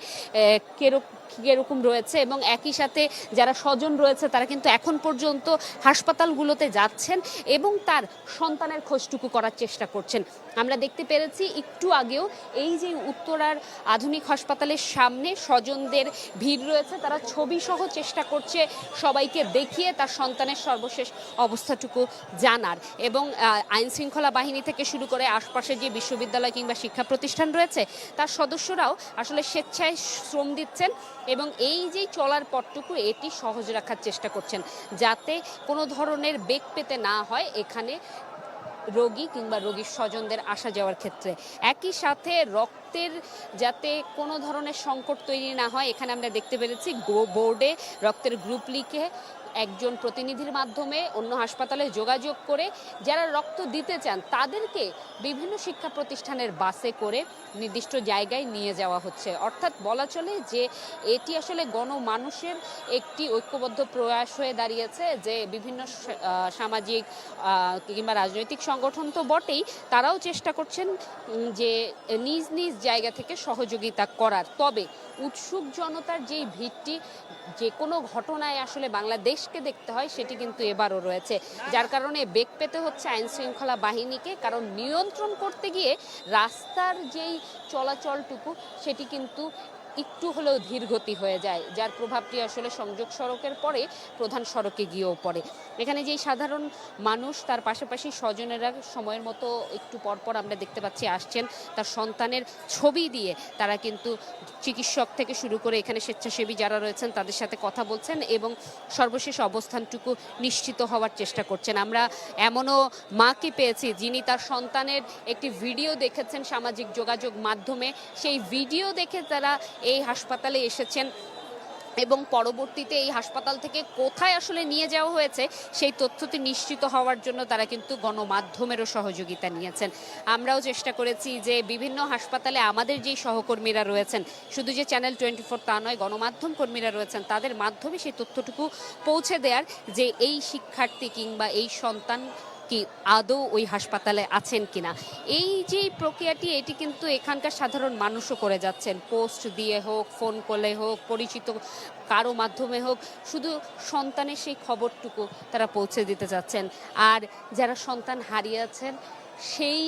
কিরকম রয়েছে এবং একই সাথে যারা স্বজন রয়েছে তারা কিন্তু এখন পর্যন্ত হাসপাতালগুলোতে যাচ্ছেন এবং তার সন্তানের খোঁজটুকু করার চেষ্টা করছেন। আমরা দেখতে পেরেছি একটু আগেও এই যে উত্তরার আধুনিক হাসপাতালের সামনে স্বজনদের ভিড় রয়েছে, তারা ছবি সহ চেষ্টা করছে সবাইকে দেখিয়ে তার সন্তানের সর্বশেষ অবস্থাটুকু জানার। এবং আইন শৃঙ্খলা বাহিনী থেকে শুরু করে আশপাশের যে বিশ্ববিদ্যালয় কিংবা শিক্ষা প্রতিষ্ঠান রয়েছে তার সদস্যরাও আসলে স্বেচ্ছায় শ্রম দিচ্ছেন এবং এই যে চলার পথটুকু এটি সহজ রাখার চেষ্টা করছেন, যাতে কোনো ধরনের বেগ পেতে না হয় এখানে রোগী কিংবা রোগীর স্বজনদের আসা যাওয়ার ক্ষেত্রে। একই সাথে রক্তের যাতে কোনো ধরনের সংকট তৈরি না হয়, এখানে আমরা দেখতে পেরেছি বোর্ডে রক্তের গ্রুপ লিখে একজন প্রতিনিধির মাধ্যমে অন্য হাসপাতালে যোগাযোগ করে যারা রক্ত দিতে চান তাদেরকে বিভিন্ন শিক্ষা প্রতিষ্ঠানের বাসে করে নির্দিষ্ট জায়গায় নিয়ে যাওয়া হচ্ছে। অর্থাৎ বলা চলে যে এটি আসলে গণমানুষের একটি ঐক্যবদ্ধ প্রয়াস হয়ে দাঁড়িয়েছে, যে বিভিন্ন সামাজিক কিংবা রাজনৈতিক সংগঠন তো বটেই, তারাও চেষ্টা করছেন যে নিজ নিজ জায়গা থেকে সহযোগিতা করার। তবে উৎসুক জনতার যেই ভিড়টি যে কোনো ঘটনায় আসলে বাংলাদেশকে দেখতে হয় সেটি কিন্তু এবারও রয়েছে, যার কারণে বেগ পেতে হচ্ছে আইন শৃঙ্খলা বাহিনীকে, কারণ নিয়ন্ত্রণ করতে গিয়ে রাস্তার যেই চলাচলটুকু সেটি কিন্তু একটু হলেও ধীর গতি হয়ে যায়, যার প্রভাবটি আসলে সংযোগ সড়কের পরে প্রধান সড়কে গিয়েও পড়ে। এখানে যেই সাধারণ মানুষ, তার পাশাপাশি স্বজনেরা সময়ের মতো একটু পরপর আমরা দেখতে পাচ্ছি আসছেন, তার সন্তানের ছবি দিয়ে তারা কিন্তু চিকিৎসক থেকে শুরু করে এখানে স্বেচ্ছাসেবী যারা রয়েছেন তাদের সাথে কথা বলছেন এবং সর্বশেষ অবস্থানটুকু নিশ্চিত হওয়ার চেষ্টা করছেন। আমরা এমনও মাকে পেয়েছি যিনি তার সন্তানের একটি ভিডিও দেখেছেন সামাজিক যোগাযোগ মাধ্যমে, সেই ভিডিও দেখে তারা এই হাসপাতালে এসেছেন এবং পরবর্তীতে এই হাসপাতাল থেকে কোথায় আসলে নিয়ে যাওয়া হয়েছে সেই তথ্যটি নিশ্চিত হওয়ার জন্য তারা কিন্তু গণমাধ্যমেরও সহযোগিতা নিয়েছেন। আমরাও চেষ্টা করেছি যে বিভিন্ন হাসপাতালে আমাদের যেই সহকর্মীরা রয়েছেন, শুধু যে চ্যানেল 24 তা নয়, গণমাধ্যম কর্মীরা রয়েছেন, তাদের মাধ্যমে সেই তথ্যটুকু পৌঁছে দেওয়ার যে এই শিক্ষার্থী কিংবা এই সন্তান কি আদৌ ওই হাসপাতালে আছেন কিনা। এই যে প্রক্রিয়াটি, এটি কিন্তু এখানকার সাধারণ মানুষও করে যাচ্ছেন, পোস্ট দিয়ে হোক, ফোন কলে হোক, পরিচিত কারো মাধ্যমে হোক, শুধু সন্তানের সেই খবরটুকু তারা পৌঁছে দিতে যাচ্ছেন। আর যারা সন্তান হারিয়েছেন সেই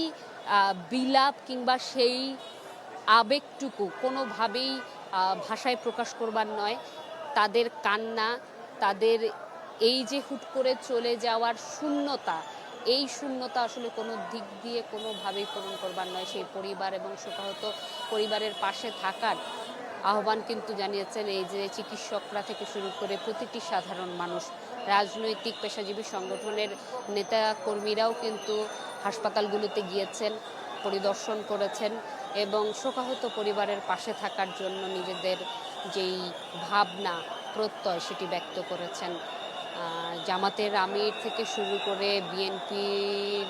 বিলাপ কিংবা সেই আবেগটুকু কোনোভাবেই ভাষায় প্রকাশ করবার নয়। তাদের কান্না, তাদের এই যে হুট করে চলে যাওয়ার শূন্যতা, এই শূন্যতা আসলে কোনো দিক দিয়ে কোনোভাবেই পূরণ করবার নয়। সেই পরিবার এবং শোকাহত পরিবারের পাশে থাকার আহ্বান কিন্তু জানিয়েছেন এই যে চিকিৎসকরা থেকে শুরু করে প্রতিটি সাধারণ মানুষ। রাজনৈতিক পেশাজীবী সংগঠনের নেতা কর্মীরাও কিন্তু হাসপাতালগুলোতে গিয়েছেন, পরিদর্শন করেছেন এবং শোকাহত পরিবারের পাশে থাকার জন্য নিজেদের যেই ভাবনা, প্রত্যয় সেটি ব্যক্ত করেছেন। জামাতের আমির থেকে শুরু করে বিএনপির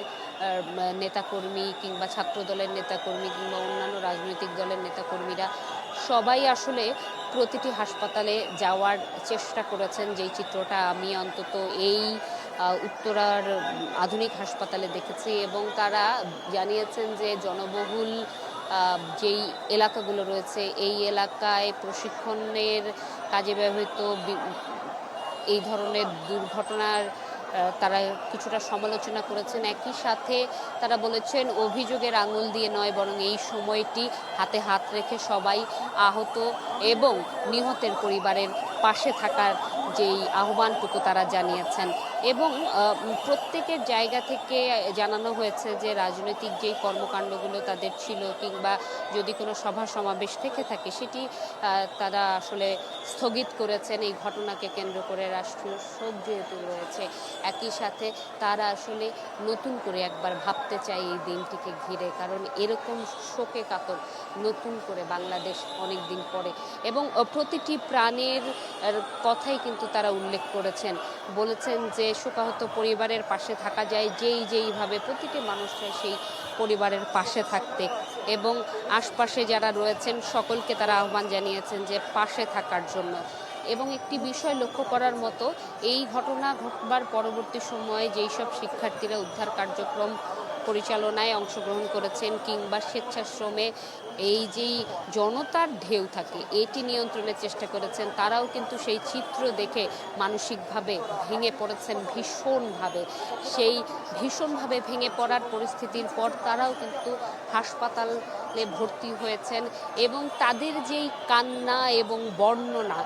নেতাকর্মী কিংবা ছাত্রদলের নেতাকর্মী কিংবা অন্যান্য রাজনৈতিক দলের নেতাকর্মীরা সবাই আসলে প্রতিটি হাসপাতালে যাওয়ার চেষ্টা করেছেন, যেই চিত্রটা আমি অন্তত এই উত্তরার আধুনিক হাসপাতালে দেখেছি। এবং তারা জানিয়েছেন যে জনবহুল যেই এলাকাগুলো রয়েছে এই এলাকায় প্রশিক্ষণের কাজে ব্যবহৃত এই ধরনের দুর্ঘটনার তারা কিছুটা সমালোচনা করেছেন। একই সাথে তারা বলেছেন অভিযোগের আঙুল দিয়ে নয়, বরং এই সময়টি হাতে হাত রেখে সবাই আহত এবং নিহতের পরিবারের পাশে থাকার যেই আহ্বানটুকু তারা জানিয়েছেন। এবং প্রত্যেকের জায়গা থেকে জানানো হয়েছে যে রাজনৈতিক যেই কর্মকাণ্ডগুলো তাদের ছিল কিংবা যদি কোনো সভা সমাবেশ থেকে থাকে সেটি তারা আসলে স্থগিত করেছেন এই ঘটনাকে কেন্দ্র করে। রাষ্ট্রীয় শোক যেহেতু রয়েছে, একই সাথে তারা আসলে নতুন করে একবার ভাবতে চায় এই দিনটিকে ঘিরে, কারণ এরকম শোকে কাতর নতুন করে বাংলাদেশ অনেক দিন পরে। এবং প্রতিটি প্রাণের কথাই কিন্তু তারা উল্লেখ করেছেন, বলেছেন যে শোকাহত পরিবারের পাশে থাকা যায় যেইভাবে প্রতিটি মানুষ চায় সেই পরিবারের পাশে থাকতে। এবং আশপাশে যারা রয়েছেন সকলকে তারা আহ্বান জানিয়েছেন যে পাশে থাকার জন্য। এবং একটি বিষয় লক্ষ্য করার মতো, এই ঘটনা ঘটবার পরবর্তী সময়ে যেই সব শিক্ষার্থীরা উদ্ধার কার্যক্রম পরিচালনায় অংশগ্রহণ করেছেন কিংবা স্বেচ্ছাশ্রমে এই যেই জনতার ঢেউ থাকে এটি নিয়ন্ত্রণের চেষ্টা করেছেন, তারাও কিন্তু সেই চিত্র দেখে মানসিকভাবে ভেঙে পড়েছেন ভীষণভাবে। সেই ভীষণভাবে ভেঙে পড়ার পরিস্থিতির পর তারাও কিন্তু হাসপাতালে ভর্তি হয়েছেন এবং তাদের যেই কান্না এবং বর্ণনা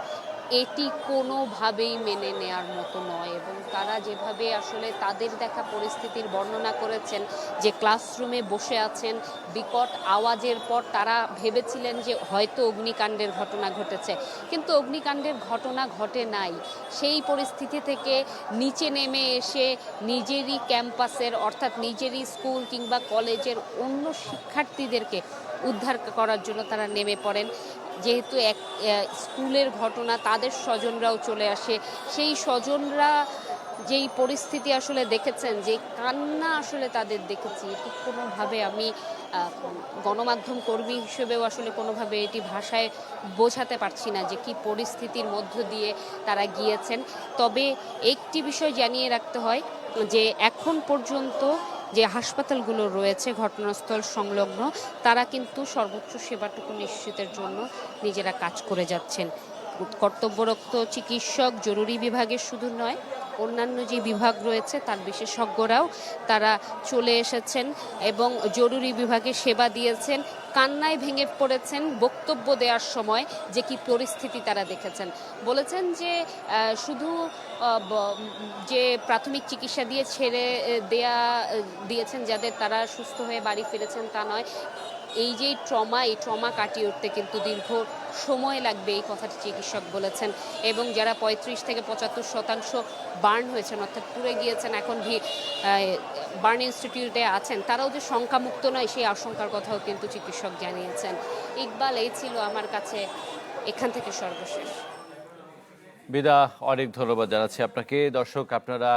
এটি কোনোভাবেই মেনে নেওয়ার মতো নয়। এবং তারা যেভাবে আসলে তাদের দেখা পরিস্থিতির বর্ণনা করেছেন, যে ক্লাসরুমে বসে আছেন, বিকট আওয়াজের পর তারা ভেবেছিলেন যে হয়তো অগ্নিকাণ্ডের ঘটনা ঘটেছে, কিন্তু অগ্নিকাণ্ডের ঘটনা ঘটে নাই। সেই পরিস্থিতি থেকে নিচে নেমে এসে নিজেরই ক্যাম্পাসের অর্থাৎ নিজেরই স্কুল কিংবা কলেজের অন্য শিক্ষার্থীদেরকে উদ্ধার করার জন্য তারা নেমে পড়েন। যেহেতু এক স্কুলের ঘটনা, তাদের স্বজনরাও চলে আসে। সেই স্বজনরা যেই পরিস্থিতি আসলে দেখেছেন, যে কান্না আসলে তাদের দেখেছি, এটি কোনোভাবে আমি গণমাধ্যম কর্মী হিসেবেও আসলে কোনোভাবে এটি ভাষায় বোঝাতে পারছি না যে কি পরিস্থিতির মধ্য দিয়ে তারা গিয়েছেন। তবে একটি বিষয় জানিয়ে রাখতে হয় যে এখন পর্যন্ত যে হাসপাতালগুলো রয়েছে ঘটনাস্থল সংলগ্ন, তারা কিন্তু সর্বোচ্চ সেবাটুকু নিশ্চিতের জন্য নিজেরা কাজ করে যাচ্ছেন। কর্তব্যরত চিকিৎসক জরুরি বিভাগের শুধু নয়, অন্যান্য যে বিভাগ রয়েছে তার বিশেষজ্ঞরাও তারা চলে এসেছেন এবং জরুরি বিভাগে সেবা দিয়েছেন। কান্নায় ভেঙে পড়েছেন বক্তব্য দেওয়ার সময় যে কি পরিস্থিতি তারা দেখেছেন। বলেছেন যে শুধু যে প্রাথমিক চিকিৎসা দিয়ে ছেড়ে দিয়েছেন যাদের, তারা সুস্থ হয়ে বাড়ি ফিরেছেন তা নয়, এই যে এই ট্রমা কাটিয়ে উঠতে কিন্তু দীর্ঘ সময় লাগবে, এই কথাটি চিকিৎসক বলেছেন। এবং যারা 35 থেকে 75% বার্ন হয়েছেন, অর্থাৎ পুড়ে গিয়েছেন, এখন বার্ন ইনস্টিটিউটে আছেন, তারাও যে সংখ্যামুক্ত নয় সেই আশঙ্কার কথাও কিন্তু চিকিৎসক জানিয়েছেন। ইকবাল, এই ছিল আমার কাছে এখান থেকে সর্বশেষ। বিদা, অনেক ধন্যবাদ জানাচ্ছি আপনাকে। দর্শক, আপনারা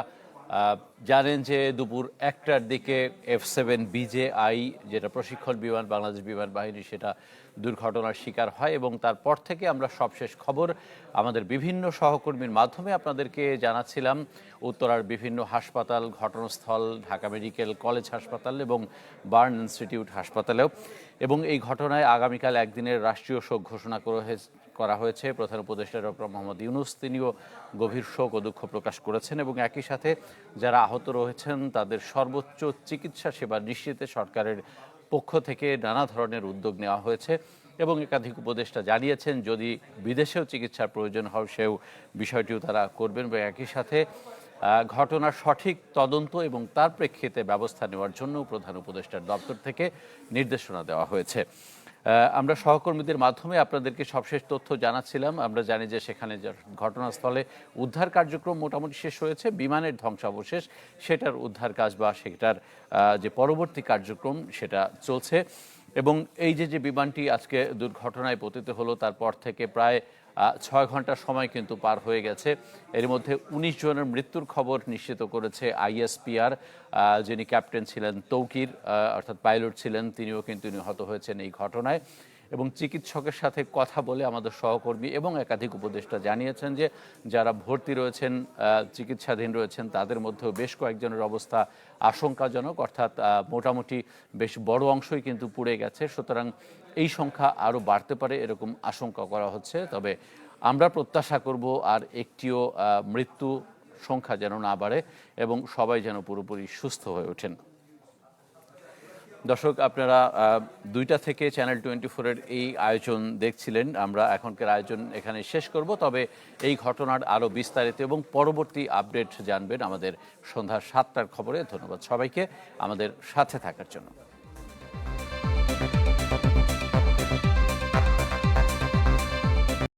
জানেন যে দুপুর 1টার দিকে F7 BJI, যেটা প্রশিক্ষণ বিমান বাংলাদেশ বিমান বাহিনী, সেটা দুর্ঘটনার শিকার হয় এবং তারপর থেকে আমরা সবশেষ খবর আমাদের বিভিন্ন সহকর্মীর মাধ্যমে আপনাদেরকে জানাচ্ছিলাম। উত্তরার বিভিন্ন হাসপাতাল, ঘটনাস্থল, ঢাকা মেডিকেল কলেজ হাসপাতাল এবং বার্ন ইনস্টিটিউট হাসপাতালেও। এবং এই ঘটনায় আগামীকাল একদিনের রাষ্ট্রীয় শোক ঘোষণা করা হয়েছে। প্রধান উপদেষ্টা ডক্টর মোহাম্মদ ইউনূস তিনিও গভীর শোক ও দুঃখ প্রকাশ করেছেন এবং একই সাথে যারা আহত রয়েছেন তাদের সর্বোচ্চ চিকিৎসা সেবা নিশ্চিতে সরকারের পক্ষ থেকে নানা ধরনের উদ্যোগ নেওয়া হয়েছে এবং একাধিক উপদেষ্টা জানিয়েছেন যদি বিদেশেও চিকিৎসার প্রয়োজন হয় সেও বিষয়টিও তারা করবেন এবং একই সাথে ঘটনার সঠিক তদন্ত এবং তার প্রেক্ষিতে ব্যবস্থা নেওয়ার জন্য প্রধান উপদেষ্টার দপ্তর থেকে নির্দেশনা দেওয়া হয়েছে। আমরা সহকর্মীদের মাধ্যমে আপনাদেরকে সবশেষ তথ্য জানাচ্ছিলাম। আমরা জানি যে সেখানে ঘটনাস্থলে উদ্ধার কার্যক্রম মোটামুটি শেষ হয়েছে। বিমানের ধ্বংসাবশেষ, সেটার উদ্ধার কাজ বা সেটার যে পরবর্তী কার্যক্রম সেটা চলছে। এবং এই যে বিমানটি আজকে দুর্ঘটনায় পতিত হলো, তারপর থেকে প্রায় 6 ঘন্টা সময় কিন্তু পার হয়ে গেছে। এর মধ্যে 19 জনের মৃত্যুর খবর নিশ্চিত করেছে ISPR। যিনি ক্যাপ্টেন ছিলেন তৌকির, অর্থাৎ পাইলট ছিলেন, তিনিও কিন্তু নিহত হয়েছেন এই ঘটনায়। এবং চিকিৎসকের সাথে কথা বলে আমাদের সহকর্মী এবং একাধিক উপদেষ্টা জানিয়েছেন যে যারা ভর্তি রয়েছেন, চিকিৎসাধীন রয়েছেন, তাদের মধ্যেও বেশ কয়েকজনের অবস্থা আশঙ্কাজনক, অর্থাৎ মোটামুটি বেশ বড় অংশই কিন্তু পুড়ে গেছে। সুতরাং এই সংখ্যা আরও বাড়তে পারে এরকম আশঙ্কা করা হচ্ছে। তবে আমরা প্রত্যাশা করব আর একটিও মৃত্যু সংখ্যা যেন না বাড়ে এবং সবাই যেন পুরোপুরি সুস্থ হয়ে ওঠেন। দর্শক, আপনারা 2টা থেকে চ্যানেল 24-এর এই আয়োজন দেখছিলেন। আমরা এখনকার আয়োজন এখানে শেষ করব। তবে এই ঘটনার আরও বিস্তারিত এবং পরবর্তী আপডেট জানবেন আমাদের সন্ধ্যা 7টার খবরে। ধন্যবাদ সবাইকে আমাদের সাথে থাকার জন্য।